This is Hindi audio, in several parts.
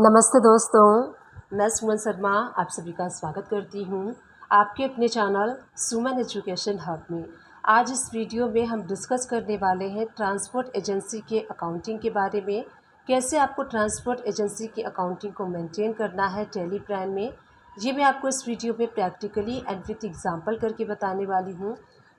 नमस्ते दोस्तों, मैं सुमन शर्मा आप सभी का स्वागत करती हूँ आपके अपने चैनल सुमन एजुकेशन हब में। आज इस वीडियो में हम डिस्कस करने वाले हैं ट्रांसपोर्ट एजेंसी के अकाउंटिंग के बारे में। कैसे आपको ट्रांसपोर्ट एजेंसी की अकाउंटिंग को मेंटेन करना है टैली प्राइम में, ये मैं आपको इस वीडियो में प्रैक्टिकली एंड विथ एग्जाम्पल करके बताने वाली हूँ।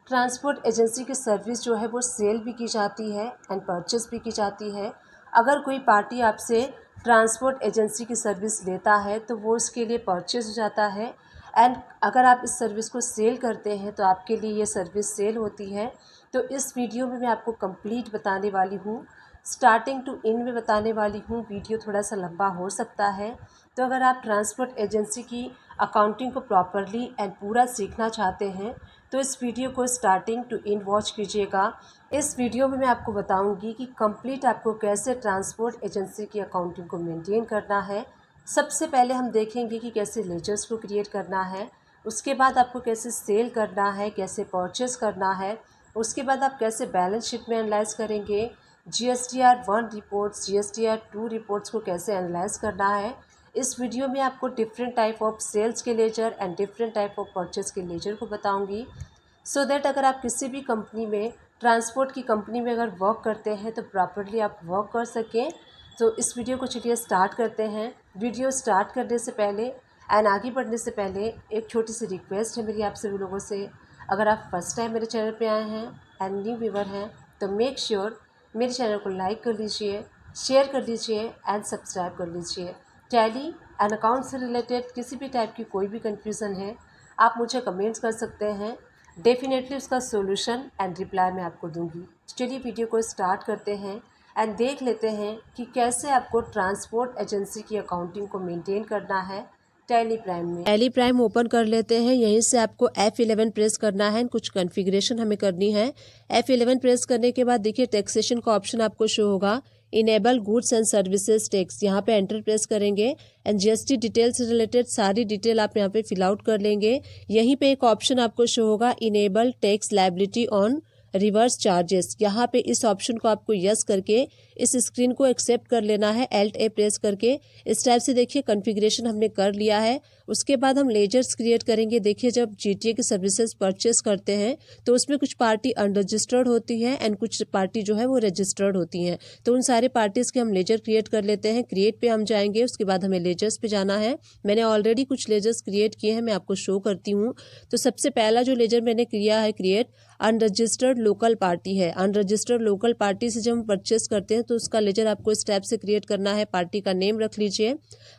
ट्रांसपोर्ट एजेंसी की सर्विस जो है वो सेल भी की जाती है एंड परचेस भी की जाती है। अगर कोई पार्टी आपसे ट्रांसपोर्ट एजेंसी की सर्विस लेता है तो वो उसके लिए परचेज हो जाता है, एंड अगर आप इस सर्विस को सेल करते हैं तो आपके लिए ये सर्विस सेल होती है। तो इस वीडियो में मैं आपको कंप्लीट बताने वाली हूँ, स्टार्टिंग टू एंड में बताने वाली हूँ। वीडियो थोड़ा सा लंबा हो सकता है, तो अगर आप ट्रांसपोर्ट एजेंसी की अकाउंटिंग को प्रॉपरली एंड पूरा सीखना चाहते हैं तो इस वीडियो को स्टार्टिंग टू एंड वॉच कीजिएगा। इस वीडियो में मैं आपको बताऊंगी कि कंप्लीट आपको कैसे ट्रांसपोर्ट एजेंसी की अकाउंटिंग को मेंटेन करना है। सबसे पहले हम देखेंगे कि कैसे लेजर्स को क्रिएट करना है, उसके बाद आपको कैसे सेल करना है, कैसे परचेस करना है, उसके बाद आप कैसे बैलेंस शीट में एनालाइज करेंगे, GSTR 1 रिपोर्ट्स, GSTR 2 रिपोर्ट्स को कैसे एनालाइज करना है। इस वीडियो में आपको डिफरेंट टाइप ऑफ सेल्स के ledger and different type of purchase के लेजर को बताऊंगी, सो दैट अगर आप किसी भी कंपनी में, ट्रांसपोर्ट की कंपनी में अगर वर्क करते हैं तो प्रॉपरली आप वर्क कर सकें। तो इस वीडियो को चलिए स्टार्ट करते हैं। वीडियो स्टार्ट करने से पहले एंड आगे बढ़ने से पहले एक छोटी सी रिक्वेस्ट है मेरी आप सभी लोगों से। अगर आप फर्स्ट टाइम मेरे चैनल पे आए हैं एंड न्यू व्यूवर हैं तो मेक श्योर मेरे चैनल को लाइक कर लीजिए, शेयर कर लीजिए एंड सब्सक्राइब कर लीजिए। टैली एंड अकाउंट से रिलेटेड किसी भी टाइप की कोई भी कन्फ्यूज़न है आप मुझे कमेंट्स कर सकते हैं, डेफिनेटली उसका सॉल्यूशन एंड रिप्लाई मैं आपको दूंगी। चलिए वीडियो को स्टार्ट करते हैं एंड देख लेते हैं कि कैसे आपको ट्रांसपोर्ट एजेंसी की अकाउंटिंग को मेंटेन करना है टैली प्राइम में। टैली प्राइम ओपन कर लेते हैं। यहीं से आपको F11 प्रेस करना है, कुछ कॉन्फ़िगरेशन हमें करनी है। F11 प्रेस करने के बाद देखिए टैक्सेशन का ऑप्शन आपको शो होगा, enable goods and services tax, यहाँ पे एंटर प्रेस करेंगे एंड GST डिटेल से रिलेटेड सारी डिटेल आप यहाँ पे फिल आउट कर लेंगे। यहीं पे एक ऑप्शन आपको शो होगा, enable tax liability on reverse charges, यहाँ पे इस ऑप्शन को आपको यस करके इस स्क्रीन को एक्सेप्ट कर लेना है, Alt+A प्रेस करके। इस टाइप से देखिए कॉन्फ़िगरेशन हमने कर लिया है। उसके बाद हम लेजर्स क्रिएट करेंगे। देखिए जब GTA की सर्विसेज परचेस करते हैं तो उसमें कुछ पार्टी अनरजिस्टर्ड होती है एंड कुछ पार्टी जो है वो रजिस्टर्ड होती हैं, तो उन सारे पार्टीज़ के हम लेजर क्रिएट कर लेते हैं। क्रिएट पे हम जाएंगे, उसके बाद हमें लेजर्स पे जाना है। मैंने ऑलरेडी कुछ लेजर्स क्रिएट किए हैं, मैं आपको शो करती हूँ। तो सबसे पहला जो लेजर मैंने किया है क्रिएट, अनरजिस्टर्ड लोकल पार्टी है। अनरजिस्टर्ड लोकल पार्टी से जब हम परचेस करते हैं तो उसका लेजर आपको इस टाइप से क्रिएट करना है। पार्टी का नेम रख लीजिए,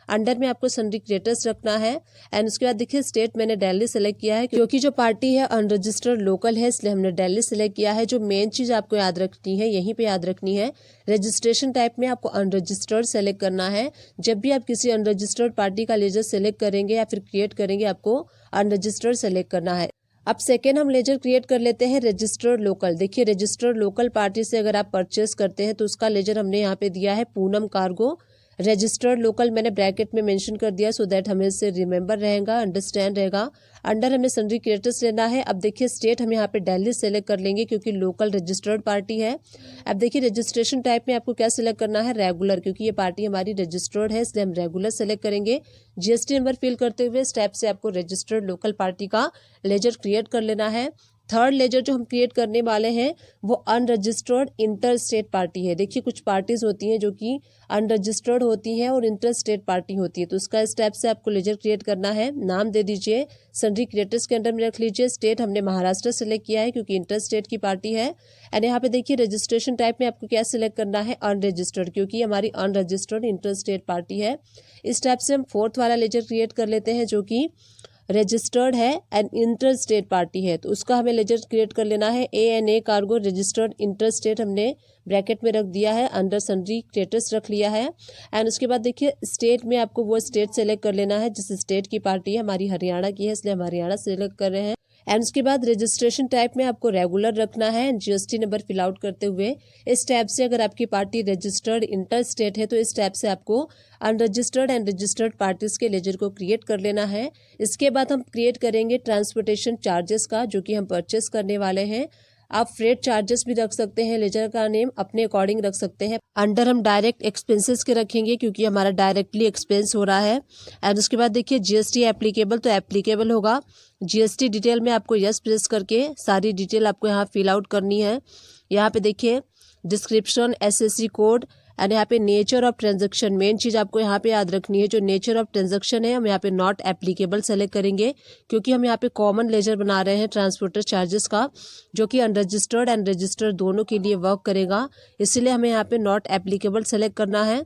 अंडर में आपको सन्ड्री क्रिएटर्स रखना है एंड उसके बाद देखिए स्टेट मैंने दिल्ली सेलेक्ट किया है, क्योंकि जो पार्टी है अनरजिस्टर्ड लोकल है इसलिए हमने दिल्ली सेलेक्ट किया है। जो मेन चीज़ आपको याद रखनी है, यहीं पे याद रखनी है, रजिस्ट्रेशन टाइप में आपको अनरजिस्टर्ड सेलेक्ट करना है। जब भी आप किसी अनरजिस्टर्ड पार्टी का लेजर सेलेक्ट करेंगे या फिर क्रिएट करेंगे आपको अनरजिस्टर्ड सेलेक्ट करना है। अब सेकेंड हम लेजर क्रिएट कर लेते हैं रजिस्टर्ड लोकल। देखिए रजिस्टर्ड लोकल पार्टी से अगर आप परचेस करते हैं तो उसका लेजर हमने यहाँ पे दिया है पूनम कार्गो। रजिस्टर्ड लोकल मैंने ब्रैकेट में मेंशन कर दिया सो दैट हमें इससे रिमेंबर रहेगा, अंडरस्टैंड रहेगा। अंडर हमें सन्ड्री क्रिएटर्स लेना है। अब देखिए स्टेट हम यहाँ पे दिल्ली सेलेक्ट कर लेंगे क्योंकि लोकल रजिस्टर्ड पार्टी है। अब देखिए रजिस्ट्रेशन टाइप में आपको क्या सिलेक्ट करना है, रेगुलर, क्योंकि ये पार्टी हमारी रजिस्टर्ड है इसलिए हम रेगुलर सेलेक्ट करेंगे। GST नंबर फिल करते हुए स्टेप से आपको रजिस्टर्ड लोकल पार्टी का लेजर क्रिएट कर लेना है। थर्ड लेजर जो हम क्रिएट करने वाले हैं वो अनरजिस्टर्ड इंटर स्टेट पार्टी है। देखिए कुछ पार्टीज होती हैं जो कि अनरजिस्टर्ड होती हैं और इंटर स्टेट पार्टी होती है, तो उसका स्टेप से आपको लेजर क्रिएट करना है। नाम दे दीजिए, सन्ड्री क्रिएटर्स के अंडर में रख लीजिए। स्टेट हमने महाराष्ट्र सेलेक्ट किया है क्योंकि इंटर स्टेट की पार्टी है। एंड यहाँ पे देखिए रजिस्ट्रेशन टाइप में आपको क्या सिलेक्ट करना है, अनरजिस्टर्ड, क्योंकि हमारी अनरजिस्टर्ड इंटर स्टेट पार्टी है। इस टाइप से हम फोर्थ वाला लेजर क्रिएट कर लेते हैं जो कि रजिस्टर्ड है एंड इंटर स्टेट पार्टी है, तो उसका हमें लेजर क्रिएट कर लेना है। ANA cargo registered inter state हमने ब्रैकेट में रख दिया है, अंडर सन्ड्री क्रिएटर्स रख लिया है। एंड उसके बाद देखिए स्टेट में आपको वो स्टेट सेलेक्ट कर लेना है जिस स्टेट की पार्टी है। हमारी हरियाणा की है इसलिए हम हरियाणा सेलेक्ट कर रहे हैं। एंड उसके बाद रजिस्ट्रेशन टाइप में आपको रेगुलर रखना है and GST number fill out करते हुए इस टैब से अगर आपकी पार्टी रजिस्टर्ड इंटर स्टेट है तो इस टैब से आपको अनरजिस्टर्ड एंड रजिस्टर्ड पार्टीज के लेजर को क्रिएट कर लेना है। इसके बाद हम क्रिएट करेंगे ट्रांसपोर्टेशन चार्जेस का, जो कि हम परचेस करने वाले हैं। आप फ्रेट चार्जेस भी रख सकते हैं, लेजर का नेम अपने अकॉर्डिंग रख सकते हैं। अंडर हम डायरेक्ट एक्सपेंसेस के रखेंगे क्योंकि हमारा डायरेक्टली एक्सपेंस हो रहा है। एंड उसके बाद देखिए जीएसटी एप्लीकेबल, तो एप्लीकेबल होगा। जीएसटी डिटेल में आपको यस प्रेस करके सारी डिटेल आपको यहाँ फिल आउट करनी है। यहाँ पे देखिए डिस्क्रिप्शन, एसएससी कोड एंड यहाँ पे नेचर ऑफ ट्रांजैक्शन। मेन चीज़ आपको यहाँ पे याद रखनी है, जो नेचर ऑफ ट्रांजैक्शन है हम यहाँ पे नॉट एप्लीकेबल सेलेक्ट करेंगे क्योंकि हम यहाँ पे कॉमन लेजर बना रहे हैं ट्रांसपोर्टर चार्जेस का, जो कि अनरजिस्टर्ड एंड रजिस्टर्ड दोनों के लिए वर्क करेगा। इसलिए हमें यहाँ पे नॉट एप्लीकेबल सेलेक्ट करना है।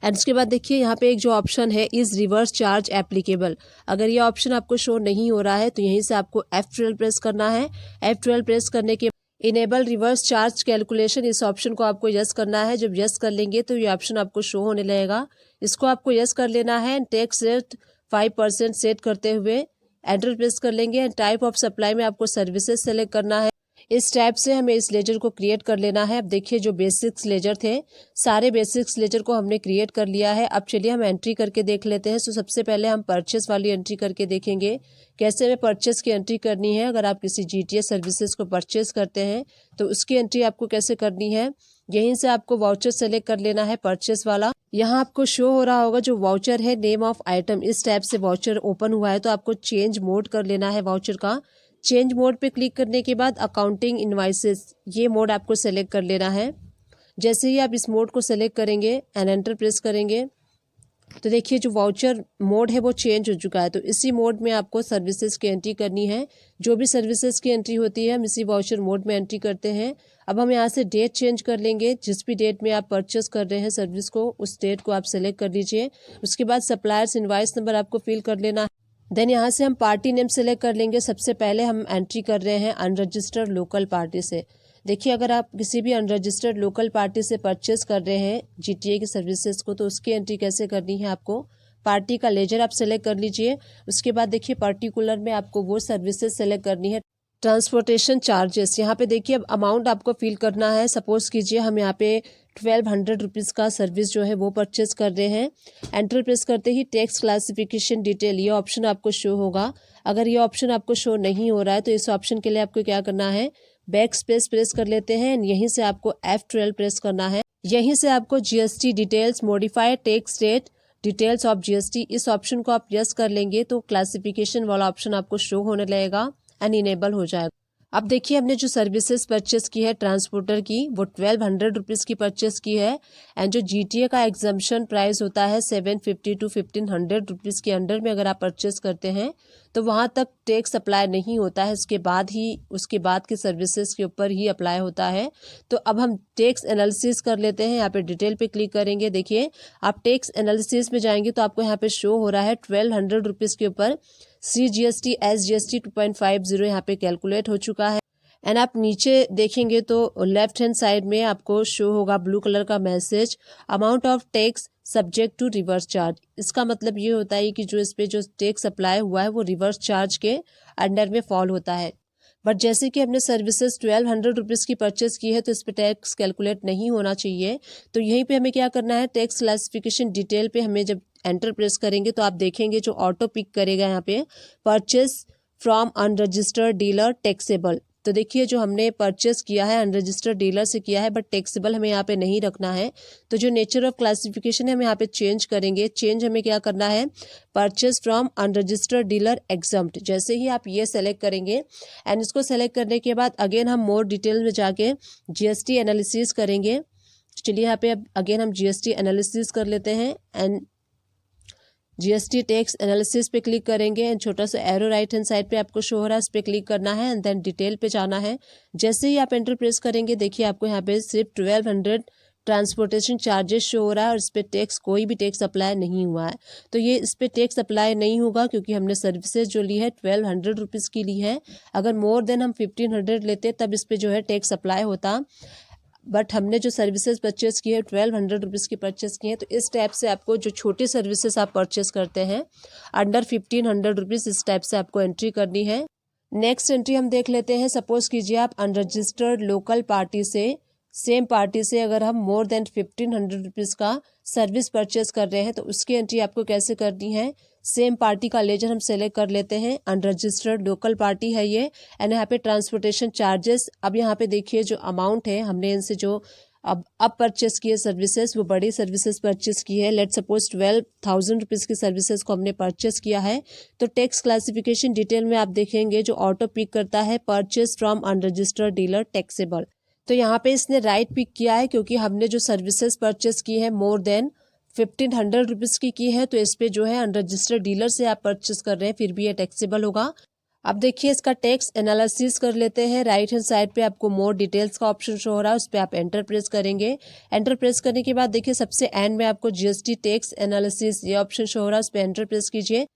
एंड उसके बाद देखिए यहाँ पे एक जो ऑप्शन है इज़ रिवर्स चार्ज एप्लीकेबल, अगर ये ऑप्शन आपको शो नहीं हो रहा है तो यहीं से आपको F12 प्रेस करना है। F12 प्रेस करने के इनेबल रिवर्स चार्ज कैलकुलेशन, इस ऑप्शन को आपको यस करना है। जब यस कर लेंगे तो ये ऑप्शन आपको शो होने लगेगा, इसको आपको यस कर लेना है। टैक्स रेट 5% सेट करते हुए एंटर प्रेस कर लेंगे। टाइप ऑफ सप्लाई में आपको सर्विसेज सेलेक्ट करना है। इस टाइप से हमें इस लेजर को क्रिएट कर लेना है। अब देखिए जो बेसिक्स लेजर थे, सारे बेसिक्स लेजर को हमने क्रिएट कर लिया है। अब चलिए हम एंट्री करके देख लेते हैं। तो सबसे पहले हम परचेस वाली एंट्री करके देखेंगे कैसे हमें परचेस की एंट्री करनी है। अगर आप किसी जीटीएस सर्विसेज को परचेस करते हैं तो उसकी एंट्री आपको कैसे करनी है, यहीं से आपको वाउचर सेलेक्ट कर लेना है परचेस वाला। यहाँ आपको शो हो रहा होगा जो वाउचर है नेम ऑफ आइटम, इस टाइप से वाउचर ओपन हुआ है तो आपको चेंज मोड कर लेना है वाउचर का। चेंज मोड पे क्लिक करने के बाद अकाउंटिंग इनवाइसेस, ये मोड आपको सेलेक्ट कर लेना है। जैसे ही आप इस मोड को सेलेक्ट करेंगे एंड एंटर प्रेस करेंगे तो देखिए जो वाउचर मोड है वो चेंज हो चुका है। तो इसी मोड में आपको सर्विसेज की एंट्री करनी है। जो भी सर्विसेज की एंट्री होती है हम इसी वाउचर मोड में एंट्री करते हैं। अब हम यहाँ से डेट चेंज कर लेंगे, जिस भी डेट में आप परचेस कर रहे हैं सर्विस को उस डेट को आप सेलेक्ट कर लीजिए। उसके बाद सप्लायर्स इनवाइस नंबर आपको फिल कर लेना है। देन यहाँ से हम पार्टी नेम सेलेक्ट कर लेंगे। सबसे पहले हम एंट्री कर रहे हैं अनरजिस्टर्ड लोकल पार्टी से। देखिए अगर आप किसी भी अनरजिस्टर्ड लोकल पार्टी से परचेस कर रहे हैं जीटीए की सर्विसेज को तो उसकी एंट्री कैसे करनी है, आपको पार्टी का लेजर आप सेलेक्ट कर लीजिए। उसके बाद देखिए पर्टिकुलर में आपको वो सर्विसेज सेलेक्ट करनी है। ट्रांसपोर्टेशन चार्जेस, यहाँ पे देखिए अब अमाउंट आपको फिल करना है। सपोज कीजिए हम यहाँ पे 1200 रुपीज़ का सर्विस जो है वो परचेस कर रहे हैं। एंटर प्रेस करते ही टैक्स क्लासिफिकेशन डिटेल, ये ऑप्शन आपको शो होगा। अगर ये ऑप्शन आपको शो नहीं हो रहा है तो इस ऑप्शन के लिए आपको क्या करना है, बैक स्पेस प्रेस कर लेते हैं। यहीं से आपको F12 प्रेस करना है। यहीं से आपको GST details, modified tax rate, details of GST, इस ऑप्शन को आप यस कर लेंगे तो क्लासिफिकेशन वाला ऑप्शन आपको शो होने लगेगा एंड इनेबल हो जाएगा। अब देखिए हमने जो सर्विसेज परचेस की है ट्रांसपोर्टर की वो 1200 रुपीज़ की परचेस की है। एंड जो जीटीए का एग्जम्पशन प्राइस होता है 750 टू 1500 रुपीज़ के अंडर में अगर आप परचेस करते हैं तो वहाँ तक टैक्स अप्लाई नहीं होता है, उसके बाद की सर्विसेज के ऊपर ही अप्लाई होता है। तो अब हम टैक्स एनालिसिस कर लेते हैं। यहाँ पे डिटेल पे क्लिक करेंगे। देखिए आप टैक्स एनालिसिस में जाएंगे तो आपको यहाँ पे शो हो रहा है 1200 रुपीज़ के ऊपर CGST SGST 2.50 यहाँ पे कैलकुलेट हो चुका है। एंड आप नीचे देखेंगे तो लेफ्ट हैंड साइड में आपको शो होगा ब्लू कलर का message, amount of tax subject to reverse charge. इसका मतलब ये होता है कि जो इस पे जो टैक्स अप्लाई हुआ है वो रिवर्स चार्ज के अंडर में फॉल होता है। बट जैसे कि हमने सर्विसेज 1200 रुपीज़ की परचेस की है तो इस पे टैक्स कैलकुलेट नहीं होना चाहिए। तो यहीं पे हमें क्या करना है, टैक्स क्लासिफिकेशन डिटेल पे हमें जब एंटर प्रेस करेंगे तो आप देखेंगे जो ऑटो पिक करेगा यहाँ पे purchase from unregistered dealer taxable. तो देखिए जो हमने परचेस किया है अनरजिस्टर्ड डीलर से किया है बट टैक्सेबल हमें यहाँ पे नहीं रखना है। तो जो नेचर ऑफ क्लासिफिकेशन है हम यहाँ पे चेंज करेंगे। चेंज हमें क्या करना है, purchase from unregistered dealer exempt. जैसे ही आप ये सेलेक्ट करेंगे एंड इसको सेलेक्ट करने के बाद अगेन हम मोर डिटेल में जाके जीएसटी एनालिसिस करेंगे। चलिए यहाँ पे अब अगेन हम जीएसटी एनालिसिस कर लेते हैं एंड जीएसटी टैक्स एनालिसिस पे क्लिक करेंगे एंड छोटा सा एरो राइट हैंड साइड पे आपको शो हो रहा है, इस पे क्लिक करना है एंड देन डिटेल पे जाना है। जैसे ही आप एंटर प्रेस करेंगे देखिए आपको यहाँ पे सिर्फ 1200 ट्रांसपोर्टेशन चार्जेस शो हो रहा है और इस पे टैक्स कोई भी टैक्स अप्लाई नहीं हुआ है। तो ये इस पे टैक्स अप्लाई नहीं होगा क्योंकि हमने सर्विसेज जो ली है 1200 रुपीज़ की ली है। अगर मोर देन हम 1500 लेते तब इस पे जो है टैक्स अप्लाई होता। बट हमने जो सर्विसेज परचेस की है 1200 रुपीज़ की परचेस की है। तो इस टाइप से आपको जो छोटी सर्विसेज आप परचेस करते हैं अंडर 1500 रुपीज़, इस टाइप से आपको एंट्री करनी है। नेक्स्ट एंट्री हम देख लेते हैं। सपोज कीजिए आप अनरजिस्टर्ड लोकल पार्टी से सेम पार्टी से अगर हम मोर देन 1500 रुपीज़ का सर्विस परचेस कर रहे हैं तो उसकी एंट्री आपको कैसे करनी है। सेम पार्टी का लेजर हम सेलेक्ट कर लेते हैं, अनरजिस्टर्ड लोकल पार्टी है ये, एंड यहाँ पे ट्रांसपोर्टेशन चार्जेस। अब यहाँ पे देखिए जो अमाउंट है हमने इनसे जो अब परचेस किए सर्विसेज वो बड़ी सर्विसेज परचेस की है। लेट सपोज 12,000 रुपीज़ की सर्विसेज को हमने परचेस किया है। तो टैक्स क्लासिफिकेशन डिटेल में आप देखेंगे जो ऑटो पिक करता है purchase from unregistered dealer taxable. तो यहाँ पे इसने राइट पिक किया है क्योंकि हमने जो सर्विसेज परचेस की है मोर देन 1500 रुपीज़ की है, तो इस पे जो है अनरजिस्टर्ड डीलर से आप परचेस कर रहे हैं फिर भी ये टैक्सेबल होगा। अब देखिए इसका टैक्स एनालिसिस कर लेते हैं। राइट हैंड साइड पे आपको मोर डिटेल्स का ऑप्शन शो हो रहा है, उस पर आप एंटर प्रेस करेंगे। एंटर प्रेस करने के बाद देखिए सबसे एंड में आपको जीएसटी टैक्स एनालिसिस ये ऑप्शन शो हो रहा है, उस पर एंटर प्रेस कीजिए।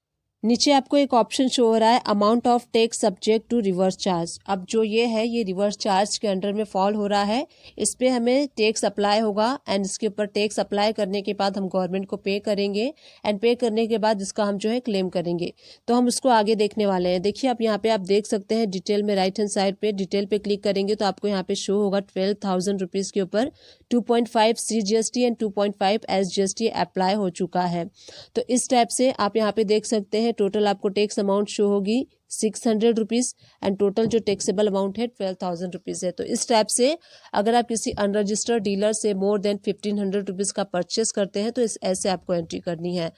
नीचे आपको एक ऑप्शन शो हो रहा है amount of tax subject to reverse charge. अब जो ये है ये रिवर्स चार्ज के अंडर में फॉल हो रहा है, इस पे हमें टैक्स अप्लाई होगा एंड इसके ऊपर टैक्स अप्लाई करने के बाद हम गवर्नमेंट को पे करेंगे एंड पे करने के बाद इसका हम जो है क्लेम करेंगे। तो हम उसको आगे देखने वाले हैं। देखिए अब यहाँ पे आप देख सकते हैं डिटेल में, राइट हैंड साइड पे डिटेल पे क्लिक करेंगे तो आपको यहाँ पे शो होगा 12,000 रुपीज़ के ऊपर 2.5 CGST एंड 2.5 SGST अप्लाई हो चुका है। तो इस टाइप से आप यहाँ पे देख सकते हैं टोटल आपको टैक्स अमाउंट शो होगी 600 रुपीज़ एंड टोटल जो टैक्सेबल अमाउंट है 12,000 रुपीज़ है। तो इस टाइप से अगर आप किसी अनरजिस्टर्ड डीलर से मोर देन 1500 रुपीज़ का परचेस करते हैं तो इस ऐसे आपको एंट्री करनी है।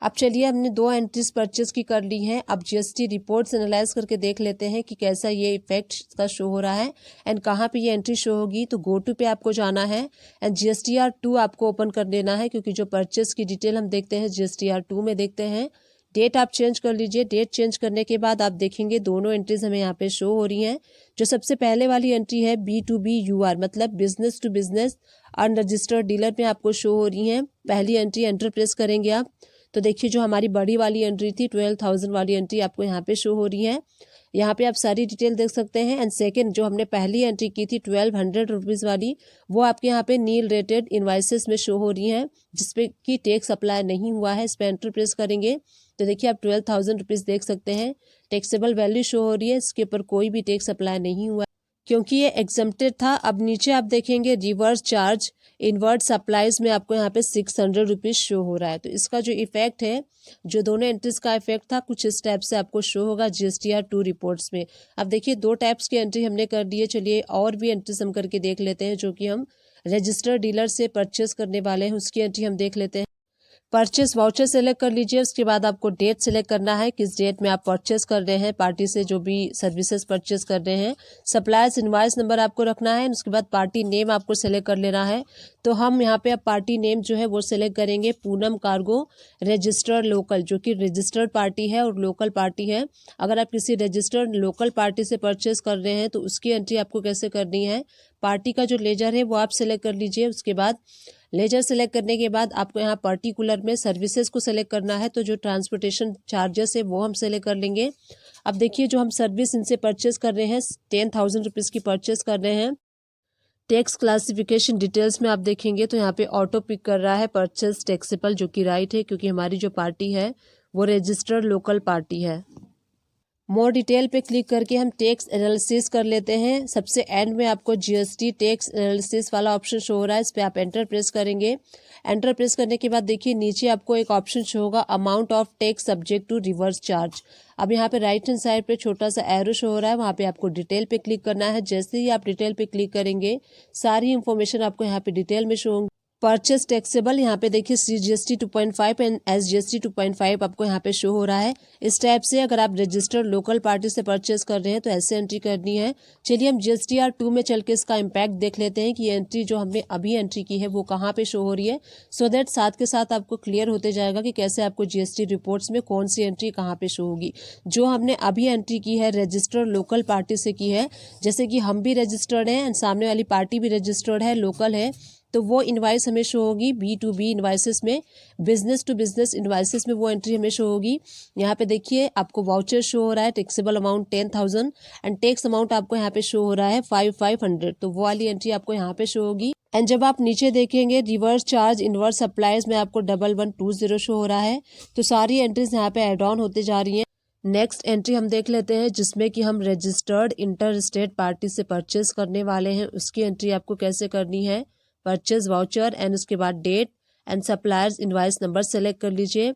अब चलिए हमने 2 एंट्रीज परचेस की कर ली हैं। अब जीएसटी रिपोर्ट्स एनालाइज करके देख लेते हैं कि कैसा ये इफेक्ट का शो हो रहा है एंड कहाँ पे ये एंट्री शो होगी। तो गो टू पे आपको जाना है एंड GSTR2 आपको ओपन कर लेना है क्योंकि जो परचेस की डिटेल हम देखते हैं GSTR2 में देखते हैं। डेट आप चेंज कर लीजिए। डेट चेंज करने के बाद आप देखेंगे दोनों एंट्रीज हमें यहाँ पे शो हो रही हैं। जो सबसे पहले वाली एंट्री है B2B UR मतलब business to business unregistered dealer में आपको शो हो रही हैं। पहली एंट्री एंटर प्रेस करेंगे आप तो देखिए जो हमारी बड़ी वाली एंट्री थी 12,000 वाली एंट्री आपको यहाँ पे शो हो रही है। यहाँ पे आप सारी डिटेल देख सकते हैं। एंड सेकंड जो हमने पहली एंट्री की थी 1200 रुपीज़ वाली वो आपके यहाँ पे नील रेटेड इनवाइसेस में शो हो रही हैं जिसपे कि टैक्स अप्लाई नहीं हुआ है। इस पर एंटर प्रेस करेंगे तो देखिए आप 12,000 रुपीज़ देख सकते हैं टैक्सेबल वैल्यू शो हो रही है। इसके ऊपर कोई भी टैक्स अप्लाई नहीं हुआ क्योंकि ये एग्जम्प्टेड था। अब नीचे आप देखेंगे रिवर्स चार्ज इनवर्ट सप्लाईज में आपको यहाँ पे 600 रुपीज़ शो हो रहा है। तो इसका जो इफेक्ट है जो दोनों एंट्रीज का इफेक्ट था कुछ इस टाइप से आपको शो होगा GSTR2 रिपोर्ट्स में। अब देखिए 2 टाइप्स की एंट्री हमने कर दी है। चलिए और भी एंट्रीज हम करके देख लेते हैं जो कि हम रजिस्टर्ड डीलर से परचेस करने वाले हैं उसकी एंट्री हम देख लेते हैं। परचेस वाउचर सेलेक्ट कर लीजिए। उसके बाद आपको डेट सेलेक्ट करना है किस डेट में आप परचेस कर रहे हैं पार्टी से जो भी सर्विसेज परचेस कर रहे हैं। सप्लायर्स इनवॉइस नंबर आपको रखना है। उसके बाद पार्टी नेम आपको सेलेक्ट कर लेना है। तो हम यहाँ पे अब पार्टी नेम जो है वो सेलेक्ट करेंगे पूनम कार्गो रजिस्टर्ड लोकल जो कि रजिस्टर्ड पार्टी है और लोकल पार्टी है। अगर आप किसी रजिस्टर्ड लोकल पार्टी से परचेस कर रहे हैं तो उसकी एंट्री आपको कैसे करनी है। पार्टी का जो लेजर है वो आप सेलेक्ट कर लीजिए। उसके बाद लेजर सेलेक्ट करने के बाद आपको यहाँ पर्टिकुलर में सर्विसेज को सेलेक्ट करना है। तो जो ट्रांसपोर्टेशन चार्जेस है वो हम सेलेक्ट कर लेंगे। अब देखिए जो हम सर्विस इनसे परचेस कर रहे हैं 10,000 रुपीज़ की परचेस कर रहे हैं। टैक्स क्लासिफिकेशन डिटेल्स में आप देखेंगे तो यहाँ पे ऑटो पिक कर रहा है परचेस टैक्सेबल जो कि राइट है क्योंकि हमारी जो पार्टी है वो रजिस्टर्ड लोकल पार्टी है। मोर डिटेल पे क्लिक करके हम टैक्स एनालिसिस कर लेते हैं। सबसे एंड में आपको GST टैक्स एनालिसिस वाला ऑप्शन शो हो रहा है, इस पर आप एंटर प्रेस करेंगे। एंटर प्रेस करने के बाद देखिए नीचे आपको एक ऑप्शन शो होगा amount of tax subject to reverse charge. अब यहाँ पे राइट हैंड साइड पे छोटा सा एरो शो हो रहा है, वहाँ पे आपको डिटेल पे क्लिक करना है। जैसे ही आप डिटेल पे क्लिक करेंगे सारी इंफॉर्मेशन आपको यहाँ पे डिटेल में शो होंगी। परचेस टैक्सेबल यहाँ पे देखिए CGST 2.5 एंड SGST 2.5 आपको यहाँ पे शो हो रहा है। इस टाइप से अगर आप रजिस्टर्ड लोकल पार्टी से परचेस कर रहे हैं तो ऐसे एंट्री करनी है। चलिए हम GSTR2 में चल के इसका इम्पैक्ट देख लेते हैं कि ये एंट्री जो हमने अभी एंट्री की है वो कहाँ पे शो हो रही है। सो दैट साथ के साथ आपको क्लियर होते जाएगा कि कैसे आपको GST रिपोर्ट्स में कौन सी एंट्री कहाँ पे शो होगी। जो हमने अभी एंट्री की है रजिस्टर्ड लोकल पार्टी से की है, जैसे कि हम भी रजिस्टर्ड हैं एंड सामने वाली पार्टी भी रजिस्टर्ड है लोकल है, तो वो इनवाइस हमें शो होगी B2B इनवाइसेस में। बिजनेस टू बिजनेस इनवाइसेस में वो एंट्री हमें शो होगी। यहाँ पे देखिए आपको वाउचर शो हो रहा है taxable amount 10,000 and tax amount आपको यहाँ पे शो हो रहा है 5,500, तो वो वाली एंट्री आपको यहाँ पे शो होगी। एंड जब आप नीचे देखेंगे रिवर्स चार्ज इनवर्स सप्लाईज में आपको 1120 शो हो रहा है। तो सारी एंट्रीज यहाँ पे एड ऑन होते जा रही हैं। नेक्स्ट एंट्री हम देख लेते हैं जिसमें कि हम रजिस्टर्ड इंटर स्टेट पार्टी से परचेज करने वाले हैं। उसकी एंट्री आपको कैसे करनी है, परचेज वाउचर एंड उसके बाद date and suppliers invoice number select कर लीजिए।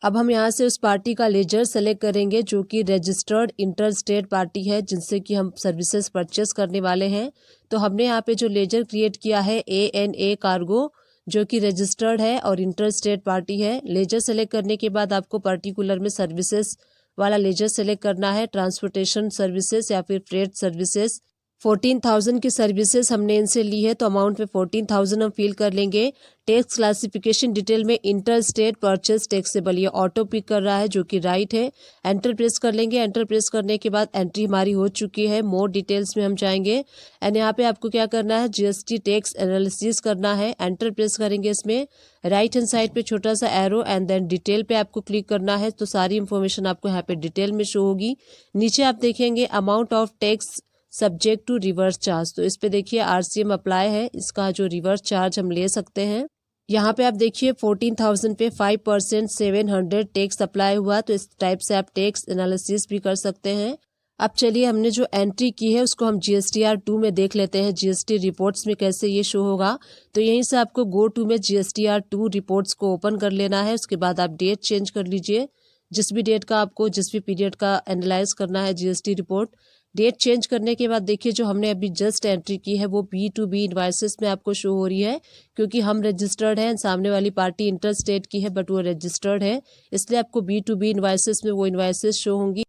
अब हम यहाँ से उस पार्टी का लेजर सेलेक्ट करेंगे जो कि रजिस्टर्ड इंटर स्टेट पार्टी है जिनसे कि हम सर्विसेज परचेस करने वाले हैं। तो हमने यहाँ पे जो लेजर क्रिएट किया है ANA कार्गो जो कि रजिस्टर्ड है और इंटर स्टेट पार्टी है। लेजर सेलेक्ट करने के बाद आपको पर्टिकुलर में सर्विसेज वाला लेजर सेलेक्ट करना है, ट्रांसपोर्टेशन सर्विसेज या फिर फ्रेट सर्विसेज। 14,000 की सर्विसेज हमने इनसे ली है तो अमाउंट में 14,000 हम फिल कर लेंगे। टैक्स क्लासिफिकेशन डिटेल में इंटर स्टेट परचेज टैक्सेबल, ये ऑटो पिक कर रहा है जो कि राइट है। एंटर प्रेस कर लेंगे। एंटर प्रेस करने के बाद एंट्री हमारी हो चुकी है। मोर डिटेल्स में हम जाएंगे एंड यहाँ पे आपको क्या करना है, GST टैक्स एनालिसिस करना है। एंटर प्रेस करेंगे। इसमें राइट हैंड साइड पे छोटा सा एरो एंड देन डिटेल पे आपको क्लिक करना है तो सारी इंफॉर्मेशन आपको यहाँ पे डिटेल में शो होगी। नीचे आप देखेंगे amount of tax subject to reverse charge, तो इस पे देखिए RCM अप्लाई है, इसका जो रिवर्स चार्ज हम ले सकते हैं। यहाँ पे आप देखिए 14,000 पे 5% 700 टैक्स अप्लाई हुआ, तो इस टाइप से आप टैक्स एनालिसिस भी कर सकते हैं। अब चलिए हमने जो एंट्री की है उसको हम GSTR 2 में देख लेते हैं, GST रिपोर्ट्स में कैसे ये शो होगा। तो यहीं से आपको गो टू में GSTR 2 रिपोर्ट्स को ओपन कर लेना है। उसके बाद आप डेट चेंज कर लीजिए, जिस भी डेट का आपको जिस भी पीरियड का एनालाइज करना है GST रिपोर्ट। डेट चेंज करने के बाद देखिए जो हमने अभी जस्ट एंट्री की है वो B2B इनवाइसेस में आपको शो हो रही है, क्योंकि हम रजिस्टर्ड हैं, सामने वाली पार्टी इंटर स्टेट की है बट वो रजिस्टर्ड है, इसलिए आपको B2B इनवाइसेस में वो इनवाइसेस शो होंगी।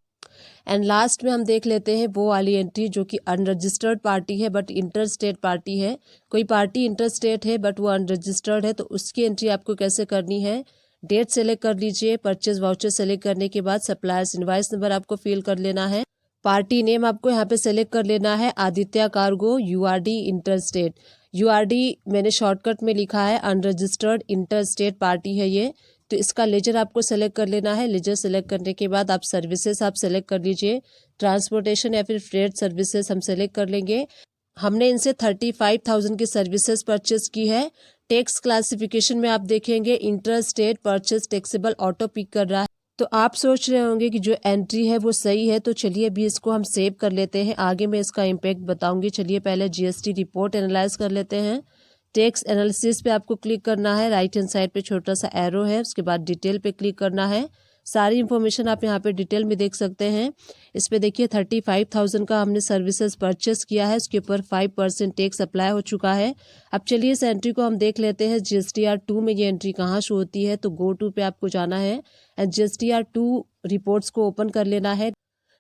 एंड लास्ट में हम देख लेते हैं वो वाली एंट्री जो कि अनरजिस्टर्ड पार्टी है बट इंटर स्टेट पार्टी है। कोई पार्टी इंटर स्टेट है बट वो अनरजिस्टर्ड है, तो उसकी एंट्री आपको कैसे करनी है। डेट सेलेक्ट कर लीजिए। परचेज वाउचर सेलेक्ट करने के बाद सप्लायर्स इनवाइस नंबर आपको फिल कर लेना है। पार्टी नेम आपको यहाँ पे सेलेक्ट कर लेना है Aditya cargo URD inter state. URD मैंने शॉर्टकट में लिखा है, अनरजिस्टर्ड इंटर स्टेट पार्टी है ये, तो इसका लेजर आपको सेलेक्ट कर लेना है। लेजर सेलेक्ट करने के बाद आप सर्विसेज आप सेलेक्ट कर लीजिए, ट्रांसपोर्टेशन या फिर फ्रेट सर्विसेज हम सेलेक्ट कर लेंगे। हमने इनसे 35,000 की सर्विसेज परचेज की है। टैक्स क्लासिफिकेशन में आप देखेंगे inter state purchase taxable auto pick कर रहा है, तो आप सोच रहे होंगे कि जो एंट्री है वो सही है, तो चलिए अभी इसको हम सेव कर लेते हैं, आगे मैं इसका इम्पैक्ट बताऊंगी। चलिए पहले GST रिपोर्ट एनालाइज कर लेते हैं। टैक्स एनालिसिस पे आपको क्लिक करना है, राइट हैंड साइड पे छोटा सा एरो है, उसके बाद डिटेल पे क्लिक करना है। सारी इन्फॉर्मेशन आप यहाँ पे डिटेल में देख सकते हैं। इस पे देखिए 35,000 का हमने सर्विसेज परचेस किया है, उसके ऊपर 5% टैक्स अप्लाई हो चुका है। अब चलिए इस एंट्री को हम देख लेते हैं GSTR 2 में ये एंट्री कहाँ शो होती है। तो गो टू पे आपको जाना है एंड GSTR 2 रिपोर्ट्स को ओपन कर लेना है।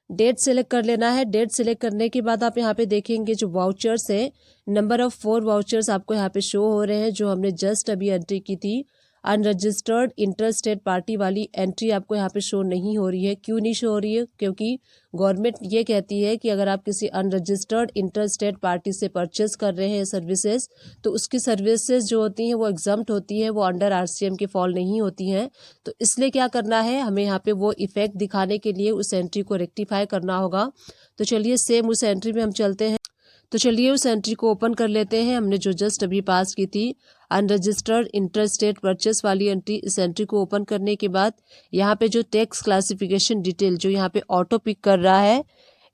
डेट सेलेक्ट कर लेना है। डेट सेलेक्ट करने के बाद आप यहाँ पे देखेंगे जो वाउचर्स है, नंबर ऑफ 4 वाउचर्स आपको यहाँ पे शो हो रहे हैं जो हमने जस्ट अभी एंट्री की थी। अनरजिस्टर्ड इंटर स्टेट पार्टी वाली एंट्री आपको यहाँ पे शो नहीं हो रही है। क्यों नहीं शो हो रही है, क्योंकि गवर्नमेंट ये कहती है कि अगर आप किसी अनरजिस्टर्ड इंटर स्टेट पार्टी से परचेस कर रहे हैं सर्विसेज, तो उसकी सर्विसेज जो होती हैं वो एग्जम्प्ट होती हैं, वो अंडर RCM के फॉल नहीं होती हैं। तो इसलिए क्या करना है, हमें यहाँ पे वो इफेक्ट दिखाने के लिए उस एंट्री को रेक्टिफाई करना होगा। तो चलिए सेम उस एंट्री में हम चलते हैं। तो चलिए उस एंट्री को ओपन कर लेते हैं, हमने जो जस्ट अभी पास की थी अनरजिस्टर्ड इंटर स्टेट परचेस वाली एंट्री। इस एंट्री को ओपन करने के बाद यहाँ पे जो टैक्स क्लासिफिकेशन डिटेल जो यहाँ पे ऑटो पिक कर रहा है,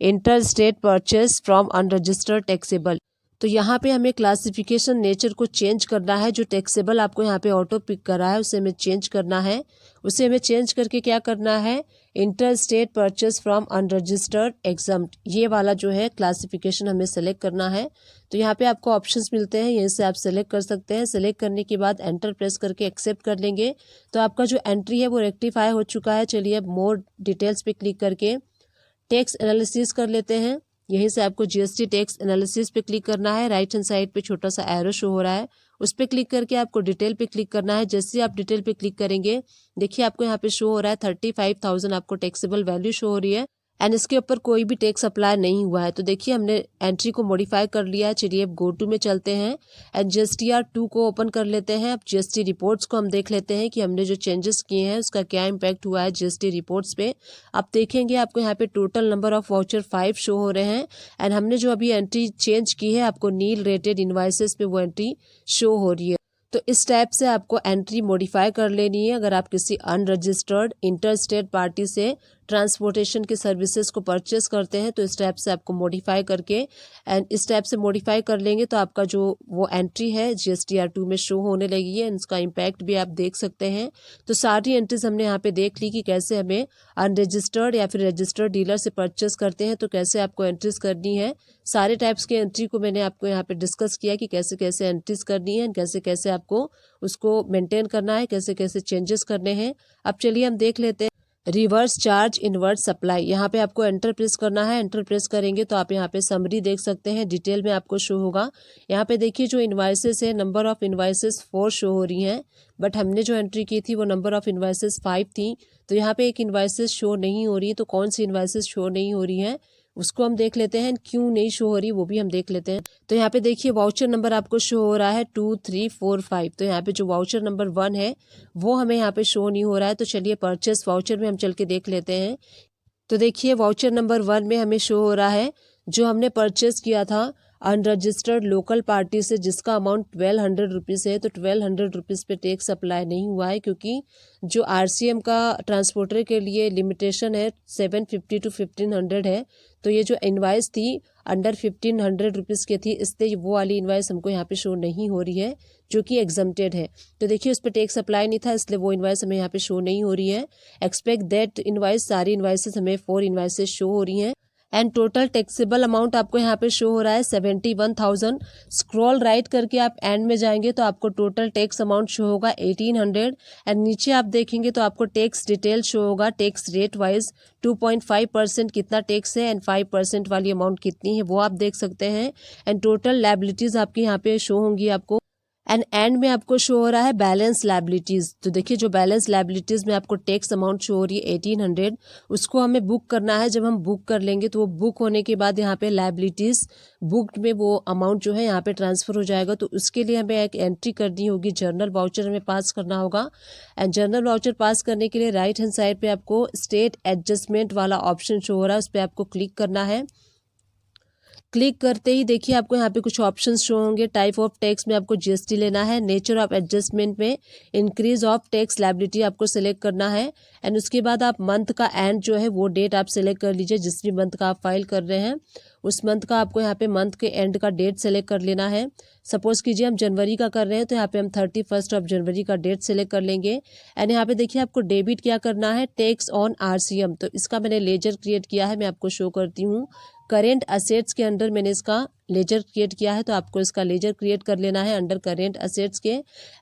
inter state purchase from unregistered taxable, तो यहाँ पे हमें क्लासिफिकेशन नेचर को चेंज करना है। जो टैक्सेबल आपको यहाँ पे ऑटो पिक कर रहा है उसे हमें चेंज करना है। उसे हमें चेंज करके क्या करना है, inter state purchase from unregistered exempt, ये वाला जो है क्लासिफिकेशन हमें सेलेक्ट करना है। तो यहाँ पे आपको ऑप्शंस मिलते हैं, यहीं से आप सेलेक्ट कर सकते हैं। सेलेक्ट करने के बाद एंटर प्रेस करके एक्सेप्ट कर लेंगे तो आपका जो एंट्री है वो रेक्टिफाई हो चुका है। चलिए अब मोर डिटेल्स पे क्लिक करके टैक्स एनालिसिस कर लेते हैं। यहीं से आपको GST टैक्स एनालिसिस पे क्लिक करना है, राइट हैंड साइड पे छोटा सा एरो शो हो रहा है, उस पे क्लिक करके आपको डिटेल पे क्लिक करना है। जैसे आप डिटेल पे क्लिक करेंगे देखिए आपको यहाँ पे शो हो रहा है 35,000 आपको टैक्सेबल वैल्यू शो हो रही है एंड इसके ऊपर कोई भी टैक्स अप्लाई नहीं हुआ है। तो देखिए हमने एंट्री को मॉडिफाई कर लिया है। चलिए अब गो टू में चलते हैं एंड GSTR 2 को ओपन कर लेते हैं। अब GST रिपोर्ट्स को हम देख लेते हैं कि हमने जो चेंजेस किए हैं उसका क्या इम्पैक्ट हुआ है GST रिपोर्ट्स पे। आप देखेंगे आपको यहाँ पे total number of voucher 5 show हो रहे हैं एंड हमने जो अभी एंट्री चेंज की है आपको नील रेटेड इनवाइसेस पे वो एंट्री शो हो रही है। तो इस टाइप से आपको एंट्री मॉडिफाई कर लेनी है अगर आप किसी अनरजिस्टर्ड इंटर स्टेट पार्टी से ट्रांसपोर्टेशन की सर्विसेज को परचेस करते हैं तो इस टाइप से आपको मॉडिफाई करके एंड इस टाइप से मॉडिफाई कर लेंगे तो आपका जो वो एंट्री है GSTR2 में शो होने लगी है। इसका इम्पैक्ट भी आप देख सकते हैं। तो सारी एंट्रीज हमने यहाँ पे देख ली कि कैसे हमें अनरजिस्टर्ड या फिर रजिस्टर्ड डीलर से परचेस करते हैं तो कैसे आपको एंट्रीज करनी है। सारे टाइप्स की एंट्री को मैंने आपको यहाँ पे डिस्कस किया कि कैसे कैसे एंट्रीज करनी है, कैसे कैसे आपको उसको मेंटेन करना है, कैसे कैसे चेंजेस करने हैं। अब चलिए हम देख लेते हैं रिवर्स चार्ज इनवर्स सप्लाई। यहाँ पे आपको एंटर प्रेस करना है। एंटर प्रेस करेंगे तो आप यहाँ पे समरी देख सकते हैं, डिटेल में आपको शो होगा। यहाँ पे देखिए जो इन्वाइसेस है, नंबर ऑफ इन्वाइसेस 4 शो हो रही हैं, बट हमने जो एंट्री की थी वो नंबर ऑफ इन्वाइसेस 5 थी। तो यहाँ पे एक इन्वाइसेस शो नहीं हो रही है। तो कौन सी इन्वाइसेस शो नहीं हो रही है उसको हम देख लेते हैं, क्यों नहीं शो हो रही वो भी हम देख लेते हैं। तो यहाँ पे देखिए वाउचर नंबर आपको शो हो रहा है 2, 3, 4, 5। तो यहाँ पे जो वाउचर नंबर 1 है वो हमें यहाँ पे शो नहीं हो रहा है। तो चलिए परचेस वाउचर में हम चल के देख लेते हैं। तो देखिए वाउचर नंबर 1 में हमें शो हो रहा है जो हमने परचेस किया था अनरजिस्टर्ड लोकल पार्टी से, जिसका अमाउंट 1200 रुपीज़ है। तो 1200 रुपीज़ पे टैक्स अप्लाई नहीं हुआ है, क्योंकि जो RCM का ट्रांसपोर्टर के लिए लिमिटेशन है 750 to 1500 है। तो ये जो इनवाइस थी अंडर 1500 रुपीज़ की थी, इसलिए वो वाली इनवाइस हमको यहाँ पे शो नहीं हो रही है, जो कि एग्जम्प्टेड है। तो देखिए उस पर टैक्स अप्लाई नहीं था, इसलिए वो इनवाइस हमें यहाँ पे शो नहीं हो रही है। एक्सपेक्ट दैट इनवाइस, सारी इनवाइसेस हमें 4 इनवाइसेस शो हो रही हैं एंड टोटल टैक्सेबल अमाउंट आपको यहाँ पे शो हो रहा है 71,000। स्क्रॉल राइट करके आप एंड में जाएंगे तो आपको टोटल टैक्स अमाउंट शो होगा 1800 एंड नीचे आप देखेंगे तो आपको टैक्स डिटेल शो होगा टैक्स रेट वाइज 2.5% कितना टैक्स है एंड 5% वाली अमाउंट कितनी है वो आप देख सकते हैं। एंड टोटल लायबिलिटीज आपके यहाँ पे शो होंगी आपको एंड में आपको शो हो रहा है बैलेंस लायबिलिटीज। तो देखिए जो बैलेंस लायबिलिटीज में आपको टैक्स अमाउंट शो हो रही है 1800, उसको हमें बुक करना है। जब हम बुक कर लेंगे तो वो बुक होने के बाद यहाँ पे लायबिलिटीज बुक्ड में वो अमाउंट जो है यहाँ पे ट्रांसफर हो जाएगा। तो उसके लिए हमें एक एंट्री करनी होगी, जर्नल वाउचर हमें पास करना होगा। एंड जर्नल वाउचर पास करने के लिए राइट हैंड साइड पे आपको स्टेट एडजस्टमेंट वाला ऑप्शन शो हो रहा है, उस पर आपको क्लिक करना है। क्लिक करते ही देखिए आपको यहाँ पे कुछ ऑप्शंस शो होंगे। टाइप ऑफ टैक्स में आपको GST लेना है। नेचर ऑफ एडजस्टमेंट में इंक्रीज ऑफ टैक्स लायबिलिटी आपको सेलेक्ट करना है एंड उसके बाद आप मंथ का एंड जो है वो डेट आप सेलेक्ट कर लीजिए। जिस भी मंथ का आप फाइल कर रहे हैं उस मंथ का आपको यहाँ पे मंथ के एंड का डेट सेलेक्ट कर लेना है। सपोज कीजिए हम जनवरी का कर रहे हैं तो यहाँ पे हम 31 जनवरी का डेट सेलेक्ट कर लेंगे। एंड यहाँ पे देखिए आपको डेबिट क्या करना है, टैक्स ऑन RCM। तो इसका मैंने लेजर क्रिएट किया है, मैं आपको शो करती हूँ। करेंट असेट्स के अंडर मैंने इसका लेजर क्रिएट किया है, तो आपको इसका लेजर क्रिएट कर लेना है अंडर करेंट असेट्स के।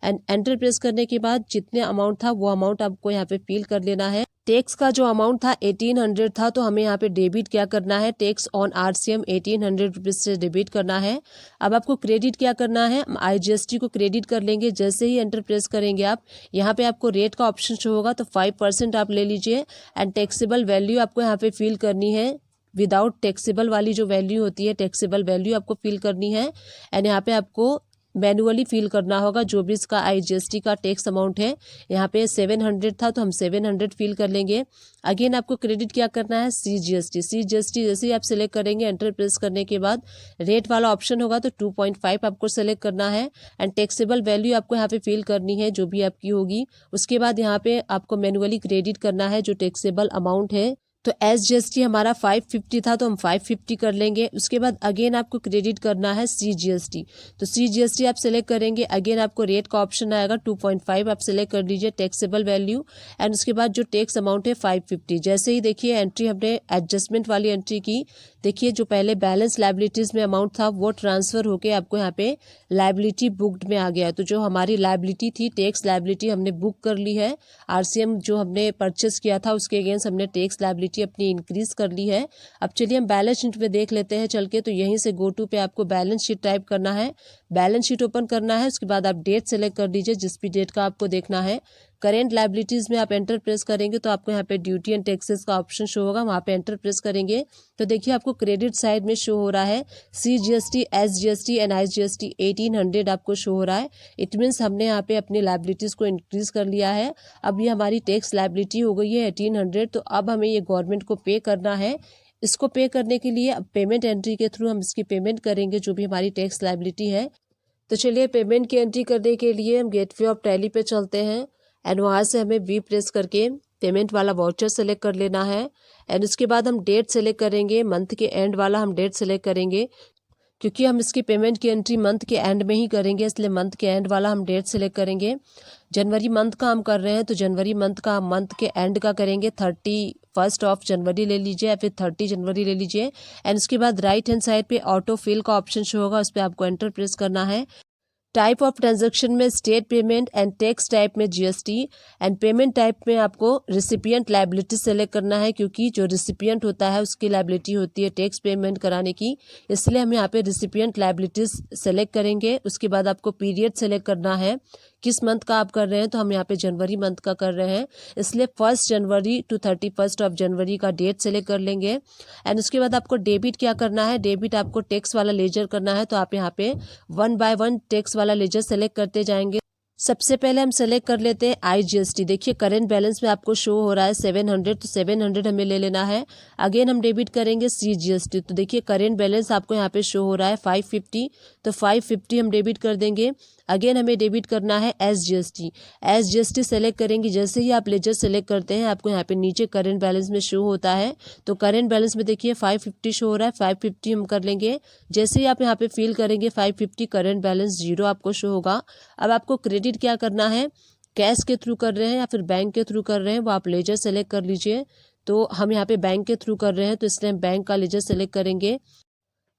एंड एंटर प्रेस करने के बाद जितने अमाउंट था वो अमाउंट आपको यहाँ पे फिल कर लेना है। टैक्स का जो अमाउंट था 1800 था, तो हमें यहाँ पे डेबिट क्या करना है, टैक्स ऑन RCM 1800 रुपीज़ से डेबिट करना है। अब आपको क्रेडिट क्या करना है, IGST को क्रेडिट कर लेंगे। जैसे ही एंटर प्रेस करेंगे आप, यहाँ पे आपको रेट का ऑप्शन शो होगा, तो 5% आप ले लीजिए। एंड टैक्सेबल वैल्यू आपको यहाँ पे फिल करनी है। विदाउट टैक्सेबल वाली जो वैल्यू होती है, टैक्सेबल वैल्यू आपको फिल करनी है। एंड यहाँ पे आपको मैनुअली फिल करना होगा जो भी इसका IGST का टैक्स अमाउंट है। यहाँ पे 700 था तो हम 700 फिल कर लेंगे। अगेन आपको क्रेडिट क्या करना है, CGST जैसे ही आप सेलेक्ट करेंगे एंटर प्रेस करने के बाद रेट वाला ऑप्शन होगा, तो 2.5 आपको सेलेक्ट करना है। एंड टैक्सेबल वैल्यू आपको यहाँ पे फिल करनी है जो भी आपकी होगी। उसके बाद यहाँ पे आपको मैनुअली क्रेडिट करना है जो टैक्सेबल अमाउंट है। तो SGST हमारा 550 था तो हम 550 कर लेंगे। उसके बाद अगेन आपको क्रेडिट करना है CGST, तो CGST आप सेलेक्ट करेंगे। अगेन आपको रेट का ऑप्शन आएगा, 2.5 आप सेलेक्ट कर लीजिए टैक्सेबल वैल्यू। एंड उसके बाद जो टैक्स अमाउंट है 550। जैसे ही देखिए एंट्री हमने एडजस्टमेंट वाली एंट्री की, देखिए जो पहले बैलेंस लायबिलिटीज़ में अमाउंट था वो ट्रांसफ़र होके आपको यहाँ पे लायबिलिटी बुक्ड में आ गया। तो जो हमारी लायबिलिटी थी, टैक्स लायबिलिटी हमने बुक कर ली है। RCM जो हमने परचेस किया था उसके अगेंस्ट हमने टैक्स लायबिलिटी अपनी इंक्रीज कर ली है। अब चलिए हम बैलेंस शीट में देख लेते हैं चल के। तो यहीं से गो टू पे आपको बैलेंस शीट टाइप करना है, बैलेंस शीट ओपन करना है। उसके बाद आप डेट सेलेक्ट कर दीजिए जिस भी डेट का आपको देखना है। करेंट लायबिलिटीज़ में आप एंटर प्रेस करेंगे तो आपको यहाँ पे ड्यूटी एंड टैक्सेस का ऑप्शन शो होगा, वहाँ पे एंटर प्रेस करेंगे तो देखिए आपको क्रेडिट साइड में शो हो रहा है CGST, SGST एंड IGST 1800 आपको शो हो रहा है। इट मीन्स हमने यहाँ पे अपनी लायबिलिटीज़ को इंक्रीज कर लिया है। अब ये हमारी टैक्स लायबिलिटी हो गई है 1800। तो अब हमें ये गवर्नमेंट को पे करना है। इसको पे करने के लिए अब पेमेंट एंट्री के थ्रू हम इसकी पेमेंट करेंगे जो भी हमारी टैक्स लायबिलिटी है। तो चलिए पेमेंट की एंट्री करने के लिए हम गेटवे ऑफ टैली पे चलते हैं एंड वहाँ से हमें V प्रेस करके पेमेंट वाला वाउचर सेलेक्ट कर लेना है। एंड उसके बाद हम डेट सेलेक्ट करेंगे, मंथ के एंड वाला हम डेट सेलेक्ट करेंगे, क्योंकि हम इसकी पेमेंट की एंट्री मंथ के एंड में ही करेंगे, इसलिए मंथ के एंड वाला हम डेट सेलेक्ट करेंगे। जनवरी मंथ का हम कर रहे हैं तो जनवरी मंथ का हम मंथ के एंड का करेंगे, 31 जनवरी ले लीजिए या फिर 30 जनवरी ले लीजिए। एंड उसके बाद राइट हैंड साइड पे ऑटो फिल का ऑप्शन शो होगा, उस पर आपको एंटर प्रेस करना है। टाइप ऑफ ट्रांजैक्शन में state payment and tax type में जीएसटी एंड पेमेंट टाइप में आपको रिसिपिएंट लायबिलिटी सेलेक्ट करना है, क्योंकि जो रिसिपिएंट होता है उसकी लायबिलिटी होती है टैक्स पेमेंट कराने की, इसलिए हम यहाँ पे रिसिपिएंट लायबिलिटीज सेलेक्ट करेंगे। उसके बाद आपको पीरियड सेलेक्ट करना है, किस मंथ का आप कर रहे हैं, तो हम यहाँ पे जनवरी मंथ का कर रहे हैं, इसलिए 1 जनवरी टू 31 जनवरी का डेट सेलेक्ट कर लेंगे। एंड उसके बाद आपको डेबिट क्या करना है, डेबिट आपको टैक्स वाला लेजर करना है, तो आप यहाँ पे 1 बाय 1 टैक्स वाला लेजर सेलेक्ट करते जाएंगे। सबसे पहले हम सेलेक्ट कर लेते हैं IGST। देखिए करंट बैलेंस में आपको शो हो रहा है 700, तो 700 हमें ले लेना है। अगेन हम डेबिट करेंगे CGST, तो देखिए करंट बैलेंस आपको यहाँ पे शो हो रहा है 550, तो 550 हम डेबिट कर देंगे। अगेन हमें डेबिट करना है SGST सेलेक्ट करेंगे। जैसे ही आप लेजर सेलेक्ट करते हैं आपको यहाँ पे नीचे करंट बैलेंस में शो होता है, तो करंट बैलेंस में देखिए 550 शो हो रहा है, 550 हम कर लेंगे। जैसे ही आप यहाँ पे फिल करेंगे 550, करंट बैलेंस 0 आपको शो होगा। अब आपको क्रेडिट क्या करना है, कैश के थ्रू कर रहे हैं या फिर बैंक के थ्रू कर रहे हैं, वो आप लेजर सेलेक्ट कर लीजिए। तो हम यहाँ पे बैंक के थ्रू कर रहे हैं, तो इसलिए हम बैंक का लेजर सेलेक्ट करेंगे।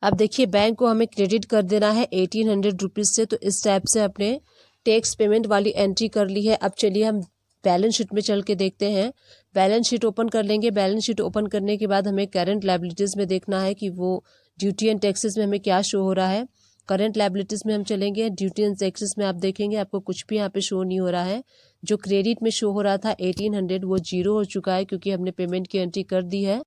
अब देखिए बैंक को हमें क्रेडिट कर देना है 1800 रुपीज़ से, तो इस टाइप से अपने टैक्स पेमेंट वाली एंट्री कर ली है। अब चलिए हम बैलेंस शीट में चल के देखते हैं। बैलेंस शीट ओपन कर लेंगे। बैलेंस शीट ओपन करने के बाद हमें करंट लायबिलिटीज़ में देखना है कि वो ड्यूटी एंड टैक्सेस में हमें क्या शो हो रहा है। करंट लायबिलिटीज़ में हम चलेंगे, ड्यूटी एंड टैक्सेस में आप देखेंगे आपको कुछ भी यहाँ पे शो नहीं हो रहा है। जो क्रेडिट में शो हो रहा था 1800 वो 0 हो चुका है, क्योंकि हमने पेमेंट की एंट्री कर दी है।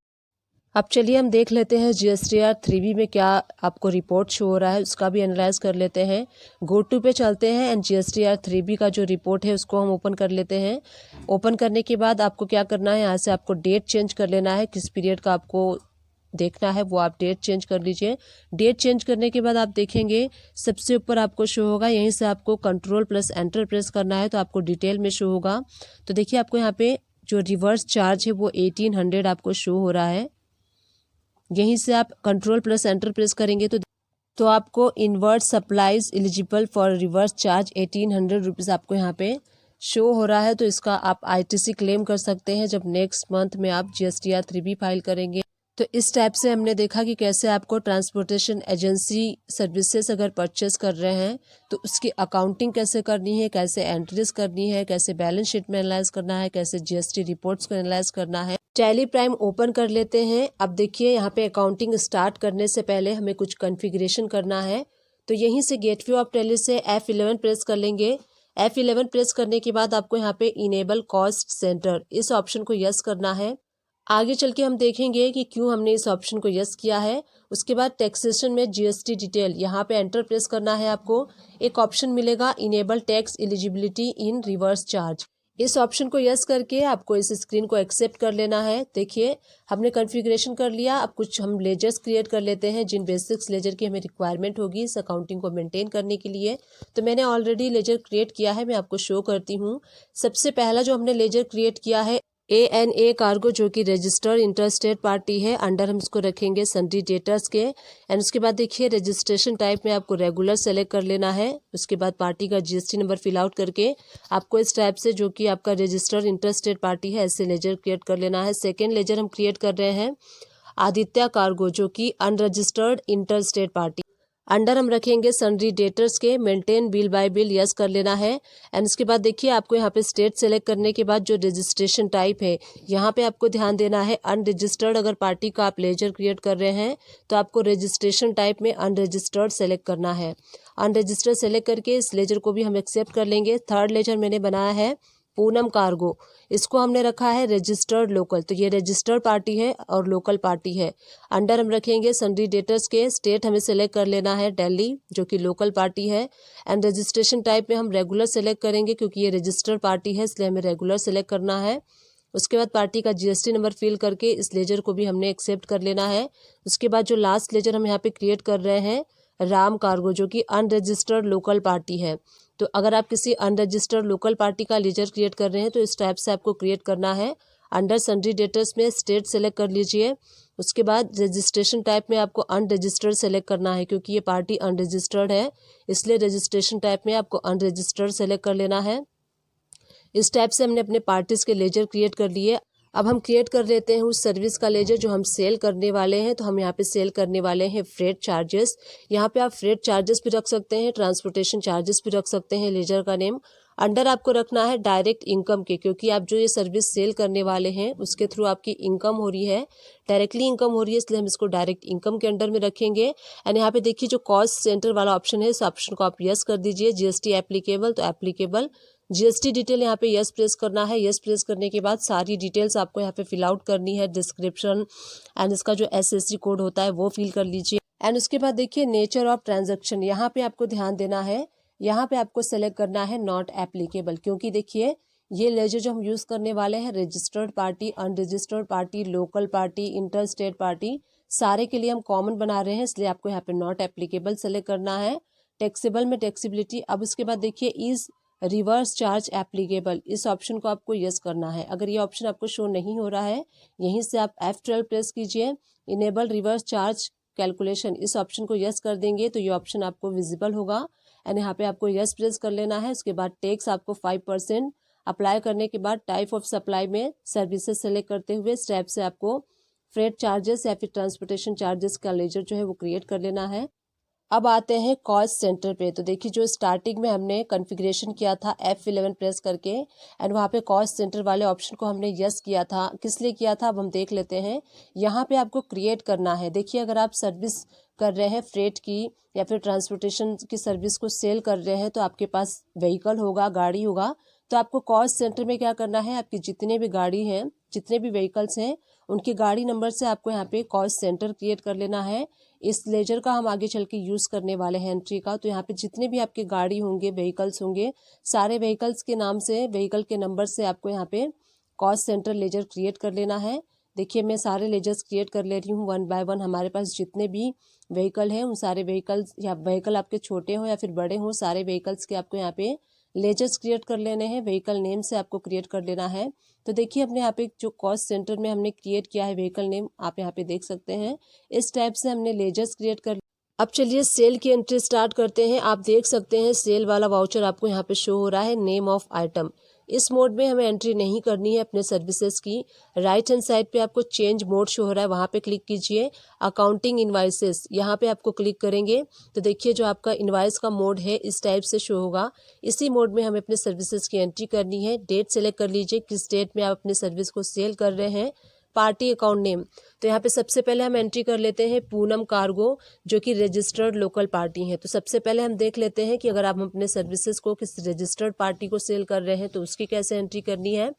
अब चलिए हम देख लेते हैं GSTR 3B में क्या आपको रिपोर्ट शो हो रहा है, उसका भी एनालाइज कर लेते हैं। गो टू पे चलते हैं एंड GSTR 3B का जो रिपोर्ट है उसको हम ओपन कर लेते हैं। ओपन करने के बाद आपको क्या करना है, यहाँ से आपको डेट चेंज कर लेना है, किस पीरियड का आपको देखना है वो आप डेट चेंज कर लीजिए। डेट चेंज करने के बाद आप देखेंगे सबसे ऊपर आपको शो होगा, यहीं से आपको कंट्रोल प्लस एंटर प्रेस करना है, तो आपको डिटेल में शो होगा। तो देखिए आपको यहाँ पे जो रिवर्स चार्ज है वो 1800 आपको शो हो रहा है। यहीं से आप कंट्रोल प्लस एंटर प्रेस करेंगे तो आपको invert supplies eligible for reverse charge 1800 rupees आपको यहाँ पे शो हो रहा है। तो इसका आप ITC क्लेम कर सकते हैं जब नेक्स्ट मंथ में आप GSTR 3B फाइल करेंगे। तो इस टाइप से हमने देखा कि कैसे आपको ट्रांसपोर्टेशन एजेंसी सर्विसेज अगर परचेस कर रहे हैं तो उसकी अकाउंटिंग कैसे करनी है, कैसे एंट्रीज करनी है, कैसे बैलेंस शीट में एनालाइज करना है, कैसे GST रिपोर्ट्स को एनालाइज करना है। टैली प्राइम ओपन कर लेते हैं। अब देखिए यहाँ पे अकाउंटिंग स्टार्ट करने से पहले हमें कुछ कॉन्फ़िगरेशन करना है, तो यहीं से गेटवे ऑफ टैली से F11 प्रेस कर लेंगे। F11 प्रेस करने के बाद आपको यहाँ पे इनेबल कॉस्ट सेंटर इस ऑप्शन को यस करना है। आगे चल के हम देखेंगे कि क्यों हमने इस ऑप्शन को यस किया है। उसके बाद टैक्सेशन में GST डिटेल यहाँ पे एंटर प्रेस करना है। आपको एक ऑप्शन मिलेगा इनेबल टैक्स एलिजिबिलिटी इन रिवर्स चार्ज, इस ऑप्शन को यस करके आपको इस स्क्रीन को एक्सेप्ट कर लेना है। देखिए हमने कॉन्फ़िगरेशन कर लिया। अब कुछ हम लेजर्स क्रिएट कर लेते हैं जिन बेसिक्स लेजर की हमें रिक्वायरमेंट होगी इस अकाउंटिंग को मेंटेन करने के लिए। तो मैंने ऑलरेडी लेजर क्रिएट किया है, मैं आपको शो करती हूँ। सबसे पहला जो हमने लेजर क्रिएट किया है ANA कार्गो, जो कि रजिस्टर्ड इंटरस्टेट पार्टी है। अंडर हम इसको रखेंगे सन्ड्री डेटर्स के। एंड उसके बाद देखिए रजिस्ट्रेशन टाइप में आपको रेगुलर सेलेक्ट कर लेना है। उसके बाद पार्टी का GST नंबर फिल आउट करके आपको इस टाइप से जो कि आपका रजिस्टर्ड इंटरस्टेट पार्टी है ऐसे लेजर क्रिएट कर लेना है। सेकेंड लेजर हम क्रिएट कर रहे हैं आदित्य कार्गो, जो कि अनरजिस्टर्ड इंटरस्टेट पार्टी। अंडर हम रखेंगे सन्ड्री डेटर्स के। Maintain bill bye bill yes कर लेना है। एंड उसके बाद देखिए आपको यहाँ पे स्टेट सेलेक्ट करने के बाद जो रजिस्ट्रेशन टाइप है यहाँ पे आपको ध्यान देना है अनरजिस्टर्ड। अगर पार्टी का आप लेजर क्रिएट कर रहे हैं तो आपको रजिस्ट्रेशन टाइप में अनरजिस्टर्ड सेलेक्ट करना है। अनरजिस्टर्ड सेलेक्ट करके इस लेजर को भी हम एक्सेप्ट कर लेंगे। थर्ड लेजर मैंने बनाया है पूनम कार्गो, इसको हमने रखा है रजिस्टर्ड लोकल, तो ये रजिस्टर्ड पार्टी है और लोकल पार्टी है। अंडर हम रखेंगे सन्ड्री डेटर्स के। स्टेट हमें सेलेक्ट कर लेना है दिल्ली, जो कि लोकल पार्टी है। एंड रजिस्ट्रेशन टाइप में हम रेगुलर सेलेक्ट करेंगे क्योंकि ये रजिस्टर्ड पार्टी है इसलिए हमें रेगुलर सेलेक्ट करना है। उसके बाद पार्टी का GST नंबर फिल करके इस लेजर को भी हमने एक्सेप्ट कर लेना है। उसके बाद जो लास्ट लेजर हम यहाँ पे क्रिएट कर रहे हैं राम कार्गो, जो कि अनरजिस्टर्ड लोकल पार्टी है, तो अगर आप किसी अनरजिस्टर्ड लोकल पार्टी का लेजर क्रिएट कर रहे हैं तो इस टाइप से आपको क्रिएट करना है। अंडर सन्ड्री डेटर्स में स्टेट सेलेक्ट कर लीजिए। उसके बाद रजिस्ट्रेशन टाइप में आपको अनरजिस्टर्ड सेलेक्ट करना है, क्योंकि ये पार्टी अनरजिस्टर्ड है, इसलिए रजिस्ट्रेशन टाइप में आपको अनरजिस्टर्ड सेलेक्ट कर लेना है। इस टाइप से हमने अपने पार्टीज़ के लेजर क्रिएट कर लिए। अब हम क्रिएट कर लेते हैं उस सर्विस का लेजर जो हम सेल करने वाले हैं। तो हम यहाँ पे सेल करने वाले हैं फ्रेट चार्जेस। यहाँ पे आप फ्रेट चार्जेस भी रख सकते हैं, ट्रांसपोर्टेशन चार्जेस भी रख सकते हैं। लेजर का नेम अंडर आपको रखना है डायरेक्ट इनकम के, क्योंकि आप जो ये सर्विस सेल करने वाले हैं उसके थ्रू आपकी इनकम हो रही है, डायरेक्टली इनकम हो रही है, इसलिए हम इसको डायरेक्ट इनकम के अंडर में रखेंगे। एंड यहाँ पे देखिए जो कॉस्ट सेंटर वाला ऑप्शन है, इस ऑप्शन को आप यस कर दीजिए। जीएसटी एप्लीकेबल, तो एप्लीकेबल जीएसटी डिटेल यहाँ पे यस प्रेस करना है। यस प्रेस करने के बाद सारी डिटेल्स आपको यहाँ पे फिल आउट करनी है, डिस्क्रिप्शन एंड इसका जो एसएससी कोड होता है वो फिल कर लीजिए। एंड उसके बाद देखिए नेचर ऑफ ट्रांजैक्शन, यहाँ पे आपको ध्यान देना है। यहाँ पे आपको सेलेक्ट करना है नॉट एप्लीकेबल, क्योंकि देखिए ये लेजर जो हम यूज़ करने वाले हैं registered party, unregistered party, local party, inter state party, सारे के लिए हम कॉमन बना रहे हैं, इसलिए आपको यहाँ पे नॉट एप्लीकेबल सेलेक्ट करना है। टैक्सेबल में टैक्सेबिलिटी। अब उसके बाद देखिए इज रिवर्स चार्ज एप्लीकेबल, इस ऑप्शन को आपको यस करना है। अगर ये ऑप्शन आपको शो नहीं हो रहा है, यहीं से आप F12 प्रेस कीजिए। इनेबल रिवर्स चार्ज कैलकुलेशन, इस ऑप्शन को यस कर देंगे तो ये ऑप्शन आपको विजिबल होगा। एंड यहाँ पे आपको यस प्रेस कर लेना है। उसके बाद टैक्स आपको 5% अप्लाई करने के बाद टाइप ऑफ सप्लाई में सर्विसेज सेलेक्ट करते हुए स्टेप से आपको फ्रेट चार्जेस या फिर ट्रांसपोर्टेशन चार्जेस का लेजर जो है वो क्रिएट कर लेना है। अब आते हैं कॉस्ट सेंटर पे। तो देखिए जो स्टार्टिंग में हमने कॉन्फ़िगरेशन किया था F11 प्रेस करके, एंड वहाँ पे कॉस्ट सेंटर वाले ऑप्शन को हमने यस किया था। किस लिए किया था अब हम देख लेते हैं। यहाँ पे आपको क्रिएट करना है। देखिए अगर आप सर्विस कर रहे हैं फ्रेट की या फिर ट्रांसपोर्टेशन की सर्विस को सेल कर रहे हैं, तो आपके पास व्हीकल होगा, गाड़ी होगा, तो आपको कॉस्ट सेंटर में क्या करना है, आपकी जितने भी गाड़ी हैं, जितने भी व्हीकल्स हैं, उनकी गाड़ी नंबर से आपको यहाँ पे कॉस्ट सेंटर क्रिएट कर लेना है। इस लेजर का हम आगे चल के यूज़ करने वाले हैं एंट्री का। तो यहाँ पे जितने भी आपके गाड़ी होंगे, व्हीकल्स होंगे, सारे व्हीकल्स के नाम से, व्हीकल के नंबर से आपको यहाँ पे कॉस्ट सेंटर लेजर क्रिएट कर लेना है। देखिए मैं सारे लेजर्स क्रिएट कर ले रही हूँ वन बाय वन। हमारे पास जितने भी व्हीकल हैं उन सारे व्हीकल्स, या व्हीकल आपके छोटे हों या फिर बड़े हों, सारे व्हीकल्स के आपको यहाँ पे लेजर्स क्रिएट कर लेने हैं। व्हीकल नेम से आपको क्रिएट कर लेना है। तो देखिए अपने यहाँ पे जो कॉस्ट सेंटर में हमने क्रिएट किया है व्हीकल नेम, आप यहाँ पे देख सकते हैं। इस टाइप से हमने लेजर्स क्रिएट कर। अब चलिए सेल की एंट्री स्टार्ट करते हैं। आप देख सकते हैं सेल वाला वाउचर आपको यहाँ पे शो हो रहा है, नेम ऑफ आइटम। इस मोड में हमें एंट्री नहीं करनी है अपने सर्विसेज की। राइट हैंड साइड पे आपको चेंज मोड शो हो रहा है, वहाँ पे क्लिक कीजिए। अकाउंटिंग इनवाइसेस, यहाँ पे आपको क्लिक करेंगे तो देखिए जो आपका इनवाइस का मोड है इस टाइप से शो होगा। इसी मोड में हमें अपने सर्विसेज की एंट्री करनी है। डेट सेलेक्ट कर लीजिए, किस डेट में आप अपने सर्विस को सेल कर रहे हैं। पार्टी अकाउंट नेम, तो यहाँ पे सबसे पहले हम एंट्री कर लेते हैं पूनम कार्गो, जो कि रजिस्टर्ड लोकल पार्टी है। तो सबसे पहले हम देख लेते हैं कि अगर आप अपने सर्विसेज को किसी रजिस्टर्ड पार्टी को सेल कर रहे हैं तो उसकी कैसे एंट्री करनी है।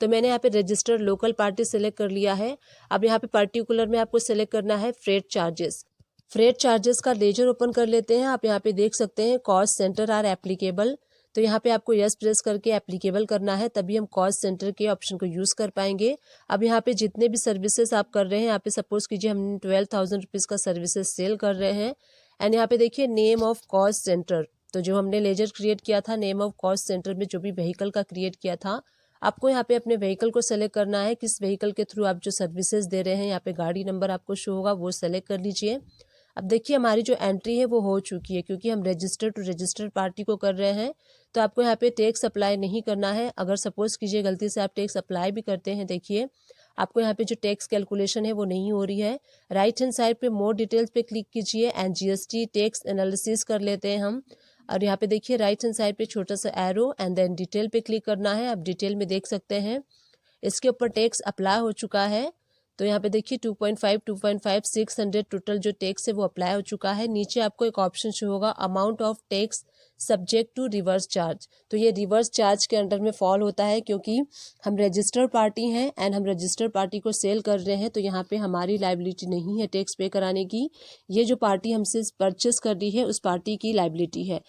तो मैंने यहाँ पे रजिस्टर्ड लोकल पार्टी सेलेक्ट कर लिया है। अब यहाँ पे पर्टिकुलर में आपको सेलेक्ट करना है फ्रेट चार्जेस। फ्रेट चार्जेस का लेजर ओपन कर लेते हैं। आप यहाँ पे देख सकते हैं कॉस्ट सेंटर आर एप्लीकेबल, तो यहाँ पे आपको यस प्रेस करके एप्लीकेबल करना है, तभी हम कॉस्ट सेंटर के ऑप्शन को यूज़ कर पाएंगे। अब यहाँ पे जितने भी सर्विसेज आप कर रहे हैं, यहाँ पे सपोज कीजिए हम 12,000 रुपीज़ का सर्विसेज सेल कर रहे हैं। एंड यहाँ पे देखिए नेम ऑफ कॉस्ट सेंटर, तो जो हमने लेजर क्रिएट किया था नेम ऑफ कॉस्ट सेंटर में जो भी व्हीकल का क्रिएट किया था, आपको यहाँ पे अपने व्हीकल को सेलेक्ट करना है। किस व्हीकल के थ्रू आप जो सर्विसेज दे रहे हैं, यहाँ पे गाड़ी नंबर आपको शो होगा, वो सेलेक्ट कर लीजिए। अब देखिए हमारी जो एंट्री है वो हो चुकी है, क्योंकि हम रजिस्टर्ड टू रजिस्टर्ड पार्टी को कर रहे हैं। तो आपको यहाँ पे टैक्स अप्लाई नहीं करना है। अगर सपोज कीजिए गलती से आप टैक्स अप्लाई भी करते हैं, देखिए आपको यहाँ पे जो टैक्स कैलकुलेशन है वो नहीं हो रही है। राइट हैंड साइड पे मोर डिटेल्स पे क्लिक कीजिए एंड जीएसटी टैक्स एनालिसिस कर लेते हैं हम। और यहाँ पे देखिए राइट हैंड साइड पे छोटा सा एरो एंड देन डिटेल पे क्लिक करना है। आप डिटेल में देख सकते हैं इसके ऊपर टैक्स अप्लाई हो चुका है। तो यहाँ पे देखिए 2.5, 2.5, 600 टोटल जो टैक्स है वो अप्लाई हो चुका है। नीचे आपको एक ऑप्शन शो होगा amount of tax subject to reverse charge, तो ये रिवर्स चार्ज के अंडर में फॉल होता है, क्योंकि हम रजिस्टर्ड पार्टी हैं एंड हम रजिस्टर्ड पार्टी को सेल कर रहे हैं। तो यहाँ पे हमारी लाइबिलिटी नहीं है टैक्स पे कराने की, ये जो पार्टी हमसे परचेस कर रही है उस पार्टी की लाइबिलिटी है।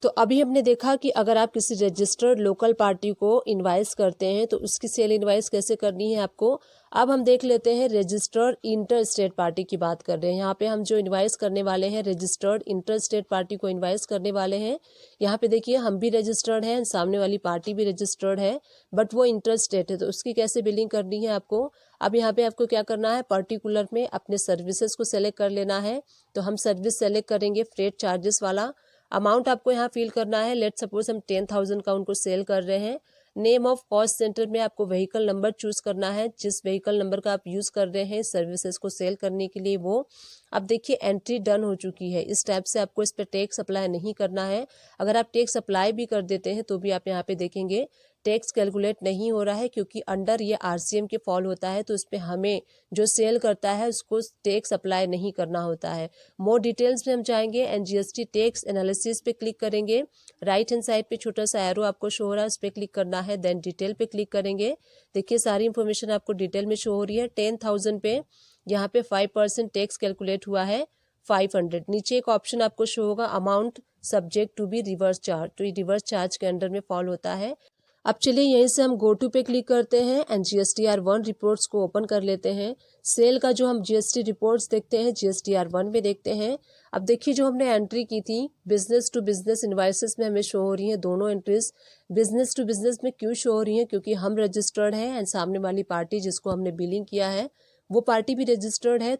तो अभी हमने देखा कि अगर आप किसी रजिस्टर्ड लोकल पार्टी को इनवाइस करते हैं तो उसकी सेल इनवाइस कैसे करनी है आपको। अब हम देख लेते हैं रजिस्टर्ड इंटर स्टेट पार्टी की बात कर रहे हैं। यहाँ पे हम जो इनवाइस करने वाले हैं रजिस्टर्ड इंटर स्टेट पार्टी को इनवाइस करने वाले हैं। यहाँ पे देखिए हम भी रजिस्टर्ड हैं, सामने वाली पार्टी भी रजिस्टर्ड है, बट वो इंटर स्टेट है, तो उसकी कैसे बिलिंग करनी है आपको। अब यहाँ पे आपको क्या करना है, पर्टिकुलर में अपने सर्विसेज को सेलेक्ट कर लेना है। तो हम सर्विस सेलेक्ट करेंगे फ्रेट चार्जेस वाला। अमाउंट आपको यहाँ फिल करना है। लेट सपोज हम 10,000 का उनको सेल कर रहे हैं। नेम ऑफ कॉस्ट सेंटर में आपको व्हीकल नंबर चूज करना है, जिस व्हीकल नंबर का आप यूज कर रहे हैं सर्विसेज को सेल करने के लिए वो। अब देखिए एंट्री डन हो चुकी है। इस टाइप से आपको इस पर टैक्स अप्लाई नहीं करना है। अगर आप टैक्स अप्लाई भी कर देते हैं तो भी आप यहाँ पे देखेंगे टैक्स कैलकुलेट नहीं हो रहा है, क्योंकि अंडर ये आरसीएम के फॉल होता है, तो उस पर हमें जो सेल करता है उसको टैक्स अप्लाई नहीं करना होता है। मोर डिटेल्स में हम जाएंगे, एनजीएसटी टैक्स एनालिसिस पे क्लिक करेंगे। राइट हैंड साइड पे छोटा सा एरो आपको शो हो रहा है, उस पर क्लिक करना है। देन डिटेल पे क्लिक करेंगे। देखिए सारी इंफॉर्मेशन आपको डिटेल में शो हो रही है। 10,000 पे यहाँ पे 5% टैक्स कैलकुलेट हुआ है 500। नीचे एक ऑप्शन आपको शो होगा amount subject to be reverse charge, तो ये रिवर्स चार्ज के अंडर में फॉल होता है। अब चलिए यहीं से हम गो टू पे क्लिक करते हैं एंड GSTR1 रिपोर्ट्स को ओपन कर लेते हैं। सेल का जो हम जीएसटी रिपोर्ट्स देखते हैं GSTR1 में देखते हैं। अब देखिए जो हमने एंट्री की थी बिजनेस टू बिजनेस इनवाइसेस में हमें शो हो रही हैं दोनों एंट्रीज। बिजनेस टू बिजनेस में क्यों शो हो रही हैं, क्योंकि हम रजिस्टर्ड हैं एंड सामने वाली पार्टी जिसको हमने बिलिंग किया है वो पार्टी भी रजिस्टर्ड है।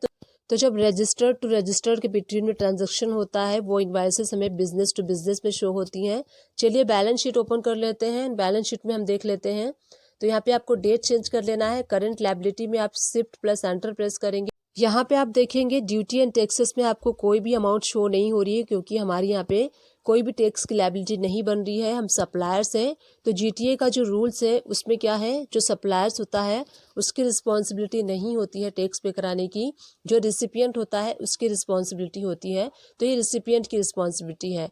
तो जब रजिस्टर्ड टू रजिस्टर्ड के बिटवीन में ट्रांजैक्शन होता है वो इनवाइसेस हमें बिजनेस टू बिजनेस में शो होती हैं। चलिए बैलेंस शीट ओपन कर लेते हैं। बैलेंस शीट में हम देख लेते हैं तो यहाँ पे आपको डेट चेंज कर लेना है। करंट लायबिलिटी में आप शिफ्ट प्लस एंटर प्रेस करेंगे। यहाँ पे आप देखेंगे ड्यूटी एंड टैक्सेस में आपको कोई भी अमाउंट शो नहीं हो रही है, क्योंकि हमारे यहाँ पे कोई भी टैक्स की लायबिलिटी नहीं बन रही है। हम सप्लायर्स हैं, तो जीटीए का जो रूल्स है उसमें क्या है, जो सप्लायर्स होता है उसकी रिस्पॉन्सिबिलिटी नहीं होती है टैक्स पे कराने की, जो रिसिपिएंट होता है उसकी रिस्पॉन्सिबिलिटी होती है। तो ये रिसिपिएंट की रिस्पॉन्सिबिलिटी है।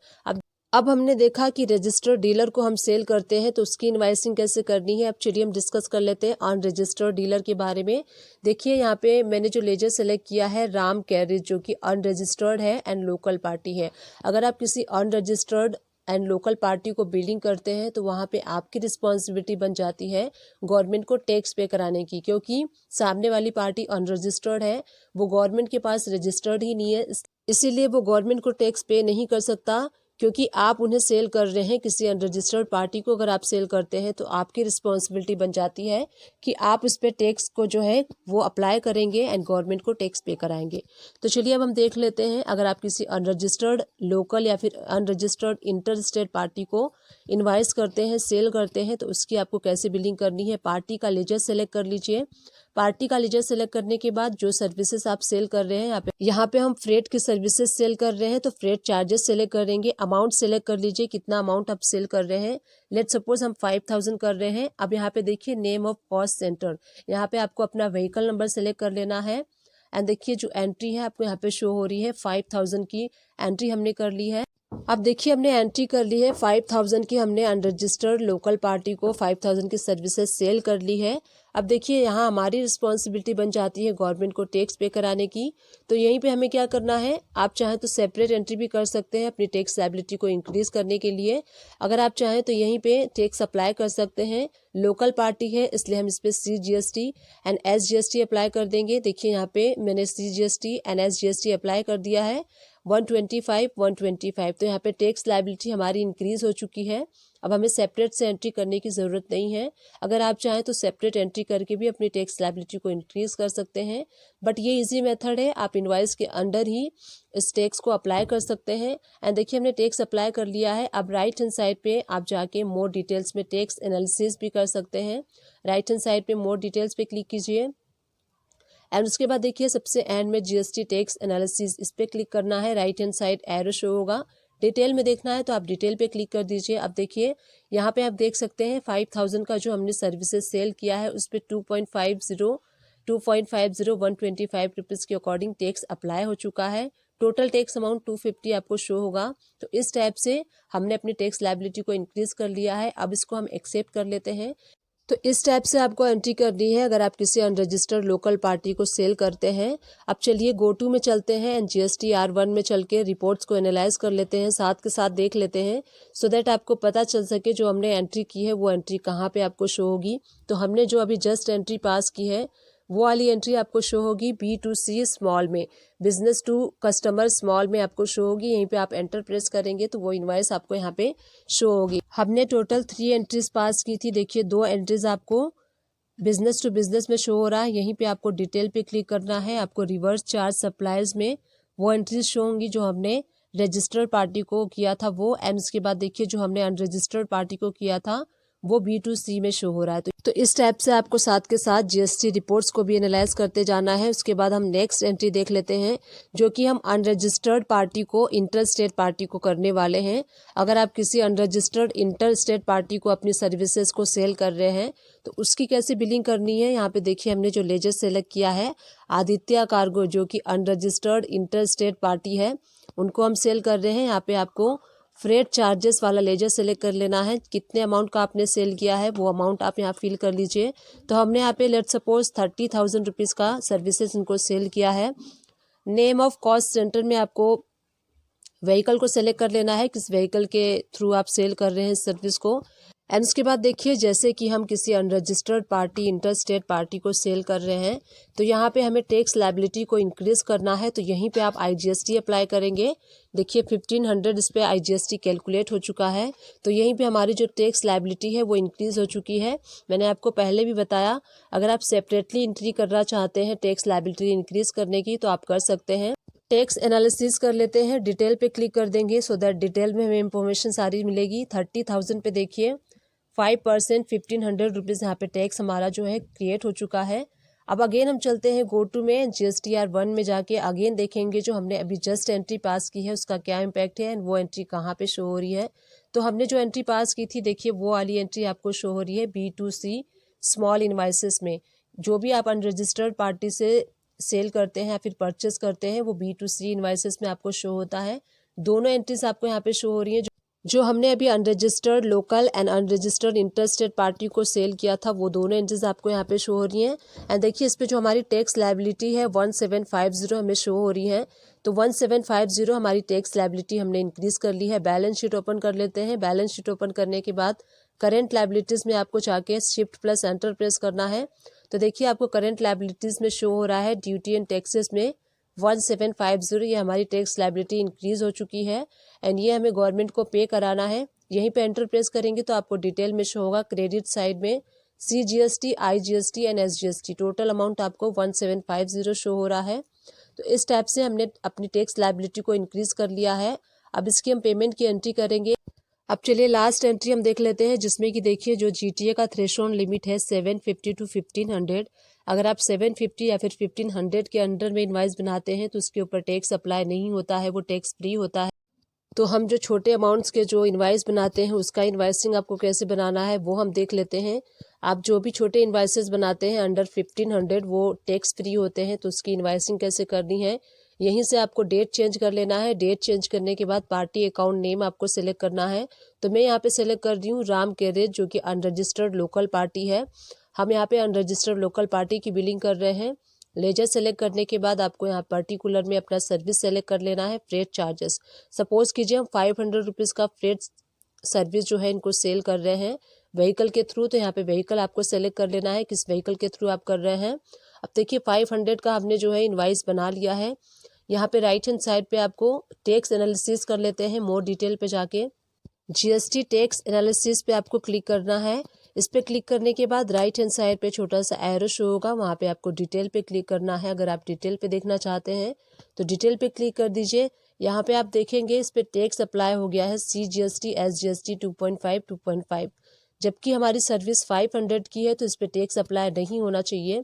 अब हमने देखा कि रजिस्टर्ड डीलर को हम सेल करते हैं तो उसकी इनवाइसिंग कैसे करनी है। अब चलिए हम डिस्कस कर लेते हैं अनरजिस्टर्ड डीलर के बारे में। देखिए यहाँ पे मैंने जो लेजर सेलेक्ट किया है राम कैरेज, जो कि अनरजिस्टर्ड है एंड लोकल पार्टी है। अगर आप किसी अनरजिस्टर्ड एंड लोकल पार्टी को बिलिंग करते हैं तो वहाँ पे आपकी रिस्पॉन्सिबिलिटी बन जाती है गवर्नमेंट को टैक्स पे कराने की, क्योंकि सामने वाली पार्टी अनरजिस्टर्ड है, वो गवर्नमेंट के पास रजिस्टर्ड ही नहीं है, इसीलिए वो गवर्नमेंट को टैक्स पे नहीं कर सकता। क्योंकि आप उन्हें सेल कर रहे हैं किसी अनरजिस्टर्ड पार्टी को, अगर आप सेल करते हैं तो आपकी रिस्पॉन्सिबिलिटी बन जाती है कि आप उस पर टैक्स को जो है वो अप्लाई करेंगे एंड गवर्नमेंट को टैक्स पे कराएंगे। तो चलिए अब हम देख लेते हैं, अगर आप किसी अनरजिस्टर्ड लोकल या फिर अनरजिस्टर्ड इंटर स्टेट पार्टी को इनवाइस करते हैं, सेल करते हैं, तो उसकी आपको कैसे बिलिंग करनी है। पार्टी का लेजर सेलेक्ट कर लीजिए। पार्टी का लेजर सेलेक्ट करने के बाद जो सर्विसेज आप सेल कर रहे हैं यहाँ पे हम फ्रेट की सर्विसेज सेल कर रहे हैं तो फ्रेट चार्जेस सेलेक्ट करेंगे। अमाउंट सेलेक्ट कर लीजिए, कितना अमाउंट आप सेल कर रहे हैं। लेट सपोज हम 5,000 कर रहे हैं। अब यहाँ पे देखिए नेम ऑफ कॉस्ट सेंटर, यहाँ पे आपको अपना व्हीकल नंबर सेलेक्ट कर लेना है। एंड देखिए जो एंट्री है आपको यहाँ पे शो हो रही है 5,000 की एंट्री हमने कर ली है। अब देखिए हमने एंट्री कर ली है 5,000 की, हमने अनरजिस्टर्ड लोकल पार्टी को 5,000 की सर्विसेज सेल कर ली है। अब देखिए यहाँ हमारी रिस्पॉन्सिबिलिटी बन जाती है गवर्नमेंट को टैक्स पे कराने की। तो यहीं पे हमें क्या करना है, आप चाहें तो सेपरेट एंट्री भी कर सकते हैं अपनी टैक्स लायबिलिटी को इंक्रीज करने के लिए। अगर आप चाहें तो यहीं पे टैक्स अप्लाई कर सकते हैं। लोकल पार्टी है इसलिए हम इस पर CGST एंड SGST अप्लाई कर देंगे। देखिए यहाँ पे मैंने CGST एंड SGST अप्लाई कर दिया है 125। तो यहाँ पे टैक्स लायबिलिटी हमारी इंक्रीज हो चुकी है। अब हमें सेपरेट से एंट्री करने की ज़रूरत नहीं है। अगर आप चाहें तो सेपरेट एंट्री करके भी अपनी टैक्स लायबिलिटी को इंक्रीज कर सकते हैं, बट ये इजी मेथड है, आप इनवाइस के अंडर ही इस टैक्स को अप्लाई कर सकते हैं। एंड देखिए हमने टैक्स अप्लाई कर लिया है। अब राइट हैंड साइड पे आप जाके मोर डिटेल्स में टैक्स एनालिसिस भी कर सकते हैं। राइट हैंड साइड पे मोर डिटेल्स पे क्लिक कीजिए एंड उसके बाद देखिए सबसे एंड में GST टैक्स एनालिसिस, इस पर क्लिक करना है। Right hand side arrow show होगा। डिटेल में देखना है तो आप डिटेल पे क्लिक कर दीजिए। अब देखिए यहाँ पे आप देख सकते हैं 5,000 का जो हमने सर्विसेज सेल किया है उस पर 2.50 125 रुपीज़ के अकॉर्डिंग टैक्स अप्लाई हो चुका है। टोटल टैक्स अमाउंट 250 आपको शो होगा। तो इस टाइप से हमने अपनी टैक्स लायबिलिटी को इंक्रीज कर लिया है। अब इसको हम एक्सेप्ट कर लेते हैं। तो इस टाइप से आपको एंट्री करनी है अगर आप किसी अनरजिस्टर्ड लोकल पार्टी को सेल करते हैं। अब चलिए गो टू में चलते हैं एंड GSTR1 में चल के रिपोर्ट्स को एनालाइज कर लेते हैं, साथ के साथ देख लेते हैं सो दैट आपको पता चल सके जो हमने एंट्री की है वो एंट्री कहाँ पे आपको शो होगी। तो हमने जो अभी जस्ट एंट्री पास की है वो वाली एंट्री आपको शो होगी B2C स्मॉल में, बिजनेस टू कस्टमर स्मॉल में आपको शो होगी। यहीं पे आप एंटर प्रेस करेंगे तो वो इनवॉइस आपको यहाँ पे शो होगी। हमने टोटल 3 एंट्रीज पास की थी। देखिए 2 एंट्रीज आपको बिजनेस टू बिजनेस में शो हो रहा है। यहीं पे आपको डिटेल पे क्लिक करना है। आपको रिवर्स चार्ज सप्लायर्स में वो एंट्रीज शो होंगी जो हमने रजिस्टर्ड पार्टी को किया था वो, एंड उसके बाद देखिए जो हमने अनरजिस्टर्ड पार्टी को किया था वो B2C में शो हो रहा है। तो इस टाइप से आपको साथ के साथ GST रिपोर्ट्स को भी एनालाइज करते जाना है। उसके बाद हम नेक्स्ट एंट्री देख लेते हैं जो कि हम अनरजिस्टर्ड पार्टी को इंटर स्टेट पार्टी को करने वाले हैं। अगर आप किसी अनरजिस्टर्ड इंटर स्टेट पार्टी को अपनी सर्विसेज को सेल कर रहे हैं तो उसकी कैसे बिलिंग करनी है। यहाँ पे देखिए हमने जो लेजर सेलेक्ट किया है आदित्य कार्गो, जो कि अनरजिस्टर्ड इंटर स्टेट पार्टी है, उनको हम सेल कर रहे हैं। यहाँ पे आपको फ्रेट चार्जेस वाला लेजर सेलेक्ट कर लेना है। कितने अमाउंट का आपने सेल किया है वो अमाउंट आप यहाँ फिल कर लीजिए। तो हमने यहाँ पे लेट सपोज 30,000 रुपीज़ का सर्विसेज इनको सेल किया है। नेम ऑफ कॉस्ट सेंटर में आपको व्हीकल को सेलेक्ट कर लेना है, किस व्हीकल के थ्रू आप सेल कर रहे हैं इस सर्विस को। एंड उसके बाद देखिए जैसे कि हम किसी unregistered party inter state party को सेल कर रहे हैं तो यहाँ पे हमें टैक्स लायबिलिटी को इंक्रीज़ करना है। तो यहीं पे आप IGST अप्लाई करेंगे। देखिए 1500 इस पे IGST कैलकुलेट हो चुका है। तो यहीं पे हमारी जो टैक्स लायबिलिटी है वो इंक्रीज़ हो चुकी है। मैंने आपको पहले भी बताया अगर आप सेपरेटली एंट्री करना चाहते हैं टैक्स लायबिलिटी इंक्रीज़ करने की तो आप कर सकते हैं। टैक्स एनालिसिस कर लेते हैं, डिटेल पे क्लिक कर देंगे सो दैट डिटेल में हमें इंफॉर्मेशन सारी मिलेगी। 30,000 पे देखिए 5% 1500 रुपीज़ यहाँ पे टैक्स हमारा जो है क्रिएट हो चुका है। अब अगेन हम चलते हैं गो टू में, GSTR1 में जाके अगेन देखेंगे जो हमने अभी जस्ट एंट्री पास की है उसका क्या इम्पैक्ट है एंड वो एंट्री कहाँ पे शो हो रही है। तो हमने जो एंट्री पास की थी देखिए वो वाली एंट्री आपको शो हो रही है B2C स्मॉल इनवाइसेस में। जो भी आप अनरजिस्टर्ड पार्टी से सेल करते हैं या फिर परचेस करते हैं वो B2C इनवाइसेस में आपको शो होता है। दोनों एंट्रीज आपको यहाँ पे शो हो रही है। जो हमने अभी unregistered local and unregistered interstate party को सेल किया था वो दोनों एंट्रीज आपको यहाँ पे शो हो रही हैं। एंड देखिए इस पे जो हमारी टैक्स लायबिलिटी है 1750 हमें शो हो रही है। तो 1750 हमारी टैक्स लायबिलिटी हमने इंक्रीज कर ली है। बैलेंस शीट ओपन कर लेते हैं। बैलेंस शीट ओपन करने के बाद करेंट लायबिलिटीज़ में आपको जाके शिफ्ट प्लस एंटर प्रेस करना है। तो देखिए आपको करेंट लायबिलिटीज़ में शो हो रहा है ड्यूटी एंड टैक्सेस में 1750, ये हमारी टैक्स लायबिलिटी इंक्रीज़ हो चुकी है एंड ये हमें गवर्नमेंट को पे कराना है। यहीं पे एंटर प्रेस करेंगे तो आपको डिटेल में शो होगा क्रेडिट साइड में CGST, IGST and SGST total amount आपको 1750 शो हो रहा है। तो इस टाइप से हमने अपनी टैक्स लायबिलिटी को इंक्रीज़ कर लिया है। अब इसकी हम पेमेंट की एंट्री करेंगे। अब चलिए लास्ट एंट्री हम देख लेते हैं जिसमें कि देखिए जो GTA का थ्रेशोल्ड लिमिट है 750 टू 1500। अगर आप 750 या फिर 1500 के अंडर में इनवाइस बनाते हैं तो उसके ऊपर टैक्स अप्लाई नहीं होता है, वो टैक्स फ्री होता है। तो हम जो छोटे अमाउंट्स के जो इनवाइस बनाते हैं उसका इनवाइसिंग आपको कैसे बनाना है वो हम देख लेते हैं। आप जो भी छोटे इनवाइसेस बनाते हैं अंडर 1500 वो टैक्स फ्री होते हैं, तो उसकी इनवाइसिंग कैसे करनी है यहीं से आपको डेट चेंज कर लेना है। डेट चेंज करने के बाद पार्टी अकाउंट नेम आपको सेलेक्ट करना है। तो मैं यहाँ पे सेलेक्ट कर रही हूँ राम कैरेज, जो कि अनरजिस्टर्ड लोकल पार्टी है। हम यहाँ पे अनरजिस्टर्ड लोकल पार्टी की बिलिंग कर रहे हैं। लेजर सेलेक्ट करने के बाद आपको यहाँ पर्टिकुलर में अपना सर्विस सेलेक्ट कर लेना है। फ्रेट चार्जेस सपोज कीजिए हम 500 रुपीज़ का फ्रेट सर्विस जो है इनको सेल कर रहे हैं व्हीकल के थ्रू। तो यहाँ पे व्हीकल आपको सेलेक्ट कर लेना है किस व्हीकल के थ्रू आप कर रहे हैं। अब देखिए 500 का हमने जो है इनवाइस बना लिया है। यहाँ पे राइट हैंड साइड पे आपको टैक्स एनालिसिस कर लेते हैं। मोर डिटेल पे जाके GST टैक्स एनालिसिस पे आपको क्लिक करना है। इस पे क्लिक करने के बाद राइट हैंड साइड पे छोटा सा एरो शो होगा, वहाँ पे आपको डिटेल पे क्लिक करना है। अगर आप डिटेल पे देखना चाहते हैं तो डिटेल पे क्लिक कर दीजिए। यहाँ पे आप देखेंगे इस पे टैक्स अप्लाई हो गया है CGST SGST 2.5 2.5, जबकि हमारी सर्विस 500 की है तो इस पे टैक्स अप्लाई नहीं होना चाहिए।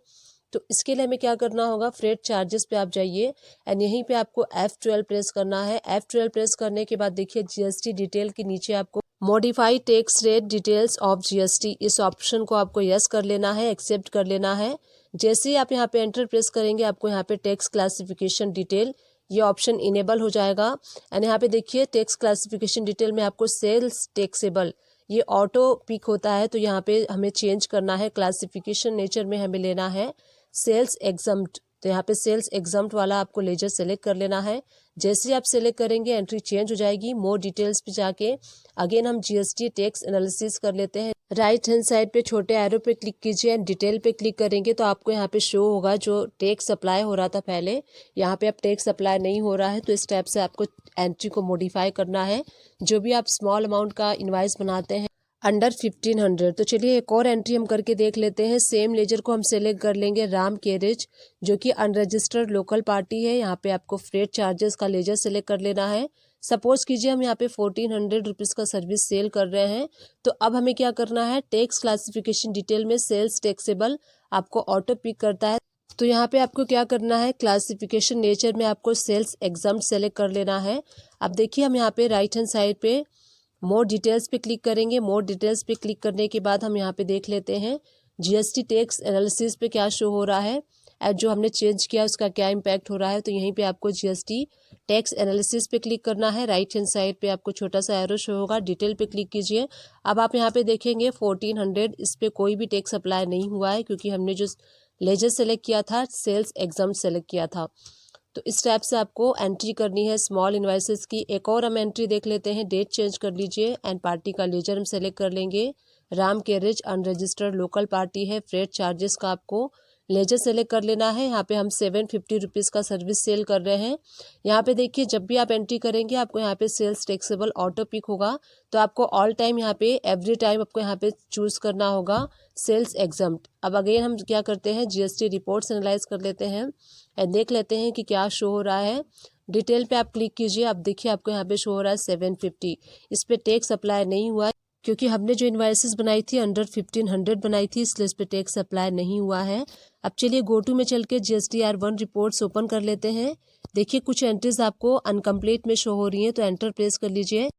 तो इसके लिए हमें क्या करना होगा, फ्रेट चार्जेस पे आप जाइए एंड यहीं पे आपको F12 प्रेस करना है। F12 प्रेस करने के बाद देखिए GST डिटेल के नीचे आपको modify tax rate details of GST, इस ऑप्शन को आपको यस कर लेना है, एक्सेप्ट कर लेना है। जैसे ही आप यहाँ पे एंटर प्रेस करेंगे आपको यहाँ पे टैक्स क्लासिफिकेशन डिटेल ये ऑप्शन इनेबल हो जाएगा। एंड यहाँ पे देखिए टैक्स क्लासिफिकेशन डिटेल में आपको सेल्स टैक्सेबल ये ऑटो पिक होता है, तो यहाँ पे हमें चेंज करना है। क्लासिफिकेशन नेचर में हमें लेना है सेल्स एग्जम्प्ट, तो यहाँ पे सेल्स एग्जम्प्ट वाला आपको लेजर सेलेक्ट कर लेना है। जैसे ही आप सेलेक्ट करेंगे एंट्री चेंज हो जाएगी। मोर डिटेल्स पे जाके अगेन हम जीएसटी टैक्स एनालिसिस कर लेते हैं। राइट हैंड साइड पे छोटे एरो पे क्लिक कीजिए एंड डिटेल पे क्लिक करेंगे तो आपको यहाँ पे शो होगा जो टैक्स अप्लाई हो रहा था पहले, यहाँ पे अब टैक्स अप्लाई नहीं हो रहा है। तो इस टाइप से आपको एंट्री को मॉडिफाई करना है। जो भी आप स्मॉल अमाउंट का इनवाइस बनाते हैं अंडर 1500, तो चलिए एक और एंट्री हम करके देख लेते हैं। सेम लेजर को हम सेलेक्ट कर लेंगे राम कैरेज, जो कि अनरजिस्टर्ड लोकल पार्टी है। यहाँ पे आपको फ्रेट चार्जेस का लेजर सेलेक्ट कर लेना है। सपोज कीजिए हम यहाँ पे 1400 रुपीज़ का सर्विस सेल कर रहे हैं, तो अब हमें क्या करना है, टैक्स क्लासिफिकेशन डिटेल में सेल्स टैक्सेबल आपको ऑटो पिक करता है। तो यहाँ पे आपको क्या करना है, क्लासिफिकेशन नेचर में आपको सेल्स एग्जम्प्ट सेलेक्ट कर लेना है। अब देखिए हम यहाँ पे राइट हैंड साइड पे मोर डिटेल्स पे क्लिक करेंगे। मोर डिटेल्स पे क्लिक करने के बाद हम यहाँ पे देख लेते हैं जीएसटी टैक्स एनालिसिस पे क्या शो हो रहा है, जो हमने चेंज किया उसका क्या इम्पैक्ट हो रहा है। तो यहीं पे आपको जीएसटी टैक्स एनालिसिस पे क्लिक करना है। राइट हैंड साइड पे आपको छोटा सा एरो शो होगा, डिटेल पे क्लिक कीजिए। अब आप यहाँ पे देखेंगे 1400, इस पे कोई भी टैक्स अप्लाई नहीं हुआ है क्योंकि हमने जो लेजर सेलेक्ट किया था सेल्स एग्जम्प्ट सेलेक्ट किया था। तो इस टाइप से आपको एंट्री करनी है स्मॉल इनवाइसेस की। एक और हम एंट्री देख लेते हैं, डेट चेंज कर लीजिए एंड पार्टी का लेजर हम सेलेक्ट कर लेंगे। Ram carriage unregistered local party है। फ्रेट चार्जेस का आपको लेजर सेलेक्ट कर लेना है। यहाँ पे हम 750 रुपीज़ का सर्विस सेल कर रहे हैं। यहाँ पे देखिए जब भी आप एंट्री करेंगे आपको यहाँ पे सेल्स टैक्सेबल ऑटो पिक होगा, तो आपको ऑल टाइम यहाँ पे एवरी टाइम आपको यहाँ पे चूज़ करना होगा सेल्स एग्जम्प्ट। अब अगेन हम क्या करते हैं, जीएसटी रिपोर्ट्स एनालाइज कर लेते हैं एंड देख लेते हैं कि क्या शो हो रहा है। डिटेल पे आप क्लिक कीजिए। अब देखिए आपको यहाँ पे शो हो रहा है 750, इस पे टैक्स अप्लाई नहीं हुआ है क्योंकि हमने जो इनवाइसेस बनाई थी अंडर 1500 बनाई थी, इसलिए इस पे टैक्स अप्लाई नहीं हुआ है। अब चलिए गो टू में चल के GSTR1 रिपोर्ट्स ओपन कर लेते हैं। देखिए कुछ एंट्रीज आपको अनकम्प्लीट में शो हो रही हैं, तो एंटर प्रेस कर लीजिए।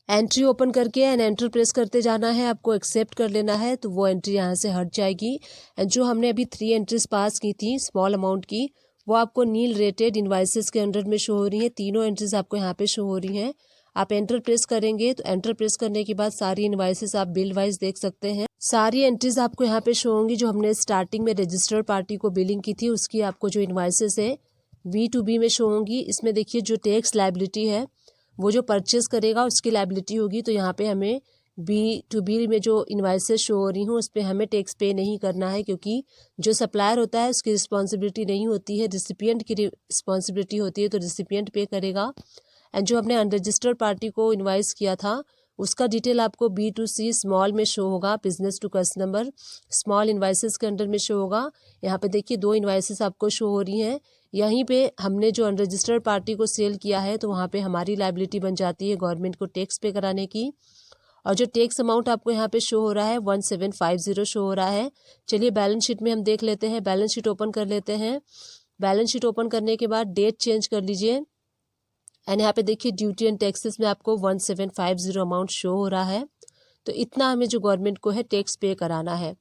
एंट्री ओपन करके एंड एंटर प्रेस करते जाना है, आपको एक्सेप्ट कर लेना है, तो वो एंट्री यहाँ से हट जाएगी। एंड जो हमने अभी 3 एंट्रीज पास की थी स्मॉल अमाउंट की, वो आपको नील रेटेड इनवाइसेस के अंडर में शो हो रही हैं। तीनों एंट्रीज आपको यहाँ पे शो हो रही हैं। आप एंटर प्रेस करेंगे तो एंटर प्रेस करने के बाद सारी इनवाइसेस आप बिल वाइज देख सकते हैं। सारी एंट्रीज आपको यहाँ पे शो होंगी। जो हमने स्टार्टिंग में रजिस्टर्ड पार्टी को बिलिंग की थी उसकी आपको जो इनवाइसेस है V2B में शो होंगी। इसमें देखिए जो टैक्स लायबिलिटी है वो जो परचेज करेगा उसकी लायबिलिटी होगी, तो यहाँ पे हमें B2B में जो इनवाइसेस शो हो रही हूँ उस पर हमें टैक्स पे नहीं करना है, क्योंकि जो सप्लायर होता है उसकी रिस्पॉन्सिबिलिटी नहीं होती है, रिसिपिएंट की रिस्पॉन्सिबिलिटी होती है, तो रिसिपिएंट पे करेगा। एंड जो हमने अनरजिस्टर्ड पार्टी को इनवाइस किया था उसका डिटेल आपको B2C स्मॉल में शो होगा, business to customer small invoices के अंडर में शो होगा। यहाँ पे देखिए 2 इनवाइसेस आपको शो हो रही हैं। यहीं पे हमने जो अनरजिस्टर्ड पार्टी को सेल किया है तो वहाँ पे हमारी लायबिलिटी बन जाती है गवर्नमेंट को टैक्स पे कराने की। और जो टैक्स अमाउंट आपको यहाँ पे शो हो रहा है 1750 शो हो रहा है। चलिए बैलेंस शीट में हम देख लेते हैं। बैलेंस शीट ओपन कर लेते हैं। बैलेंस शीट ओपन करने के बाद डेट चेंज कर लीजिए एंड यहाँ पे देखिए ड्यूटी एंड टैक्सेस में आपको 1750 अमाउंट शो हो रहा है। तो इतना हमें जो गवर्नमेंट को है टैक्स पे कराना है।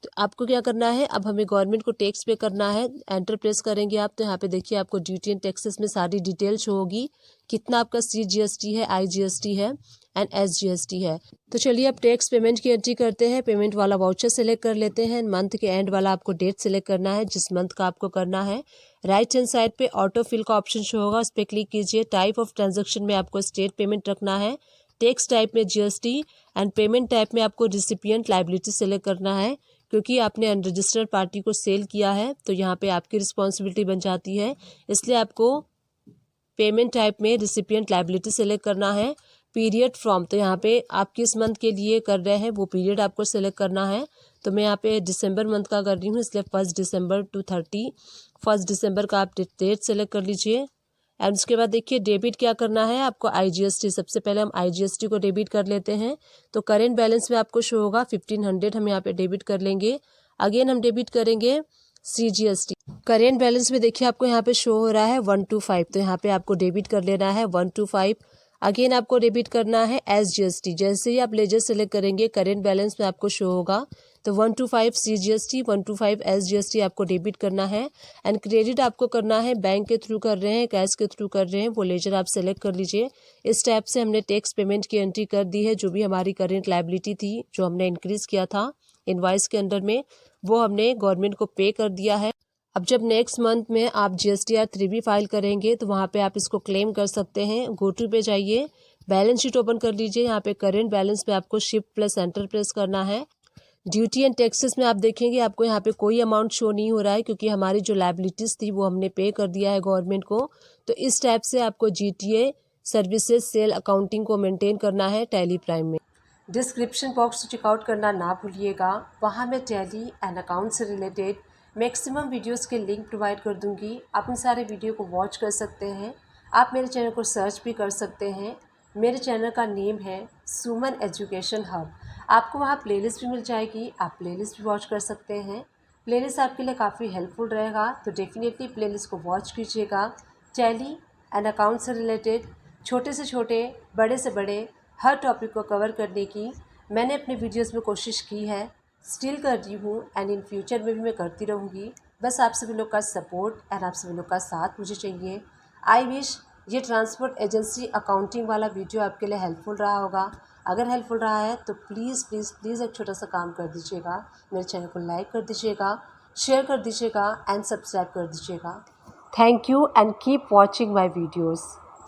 तो आपको क्या करना है, अब हमें गवर्नमेंट को टैक्स पे करना है। एंटर प्रेस करेंगे आप तो यहाँ पे देखिए आपको ड्यूटी एंड टैक्सेस में सारी डिटेल शो होगी, कितना आपका CGST है, IGST है एंड SGST है। तो चलिए अब टैक्स पेमेंट की एंट्री करते हैं। पेमेंट वाला वाउचर सेलेक्ट कर लेते हैं। मंथ के एंड वाला आपको डेट सेलेक्ट करना है जिस मंथ का आपको करना है। राइट हैंड साइड पे ऑटो फिल का ऑप्शन शो होगा, उस पर क्लिक कीजिए। टाइप ऑफ ट्रांजेक्शन में आपको स्टेट पेमेंट रखना है, टैक्स टाइप में GST एंड पेमेंट टाइप में आपको रिसिपिएंट लायबिलिटी सेलेक्ट करना है, क्योंकि आपने अनरजिस्टर्ड पार्टी को सेल किया है तो यहाँ पे आपकी रिस्पॉन्सिबिलिटी बन जाती है, इसलिए आपको पेमेंट टाइप में रिसिपिएंट लायबिलिटी सेलेक्ट करना है। पीरियड फ्रॉम, तो यहाँ पे आप किस मंथ के लिए कर रहे हैं वो पीरियड आपको सेलेक्ट करना है। तो मैं यहाँ पे दिसंबर मंथ का कर रही हूँ, इसलिए 1 दिसंबर टू 31 दिसंबर का आप डेट सेलेक्ट कर लीजिए। एंड उसके बाद देखिए डेबिट क्या करना है आपको, IGST। सबसे पहले हम IGST को डेबिट कर लेते हैं। तो करेंट बैलेंस में आपको शो होगा 1500, हम यहाँ पे डेबिट कर लेंगे। अगेन हम डेबिट करेंगे CGST। करेंट बैलेंस में देखिए आपको यहाँ पे शो हो रहा है 125, तो यहाँ पे आपको डेबिट कर लेना है 125। अगेन आपको डेबिट करना है SGST। जैसे ही आप लेजर सेलेक्ट करेंगे करेंट बैलेंस में आपको शो होगा तो 125 CGST 125 SGST आपको डेबिट करना है एंड क्रेडिट आपको करना है। बैंक के थ्रू कर रहे हैं, कैश के थ्रू कर रहे हैं, वो लेजर आप सेलेक्ट कर लीजिए। इस टैब से हमने टैक्स पेमेंट की एंट्री कर दी है। जो भी हमारी करेंट लायबिलिटी थी, जो हमने इंक्रीज़ किया था इनवाइस के अंडर में, वो हमने गवर्नमेंट को पे कर दिया है। अब जब नेक्स्ट मंथ में आप GSTR 3B फाइल करेंगे तो वहाँ पे आप इसको क्लेम कर सकते हैं। गो टू पे जाइए, बैलेंस शीट ओपन कर लीजिए। यहाँ पे करेंट बैलेंस पे आपको शिफ्ट प्लस एंटर प्रेस करना है। ड्यूटी एंड टैक्सेस में आप देखेंगे आपको यहाँ पे कोई अमाउंट शो नहीं हो रहा है, क्योंकि हमारी जो लायबिलिटीज़ थी वो हमने पे कर दिया है गवर्नमेंट को। तो इस टाइप से आपको GTA सर्विसेज सेल अकाउंटिंग को मेंटेन करना है टैली प्राइम में। डिस्क्रिप्शन बॉक्स चेकआउट करना ना भूलिएगा, वहाँ मैं टैली एंड अकाउंट से रिलेटेड मैक्सिमम वीडियोस के लिंक प्रोवाइड कर दूँगी। आप उन सारे वीडियो को वॉच कर सकते हैं। आप मेरे चैनल को सर्च भी कर सकते हैं। मेरे चैनल का नेम है सुमन एजुकेशन हब। आपको वहाँ प्लेलिस्ट भी मिल जाएगी, आप प्लेलिस्ट भी वॉच कर सकते हैं। प्लेलिस्ट आपके लिए काफ़ी हेल्पफुल रहेगा, तो डेफिनेटली प्लेलिस्ट को वॉच कीजिएगा। टैली एंड अकाउंट से रिलेटेड छोटे से छोटे, बड़े से बड़े हर टॉपिक को कवर करने की मैंने अपने वीडियोस में कोशिश की है, स्टिल कर रही हूँ एंड इन फ्यूचर में भी मैं करती रहूँगी। बस आप सभी लोग का सपोर्ट एंड आप सभी लोग का साथ मुझे चाहिए। आई विश ये ट्रांसपोर्ट एजेंसी अकाउंटिंग वाला वीडियो आपके लिए हेल्पफुल रहा होगा। अगर हेल्पफुल रहा है तो प्लीज़ प्लीज़ प्लीज़ एक छोटा सा काम कर दीजिएगा, मेरे चैनल को लाइक कर दीजिएगा, शेयर कर दीजिएगा एंड सब्सक्राइब कर दीजिएगा। Thank you and keep watching my videos.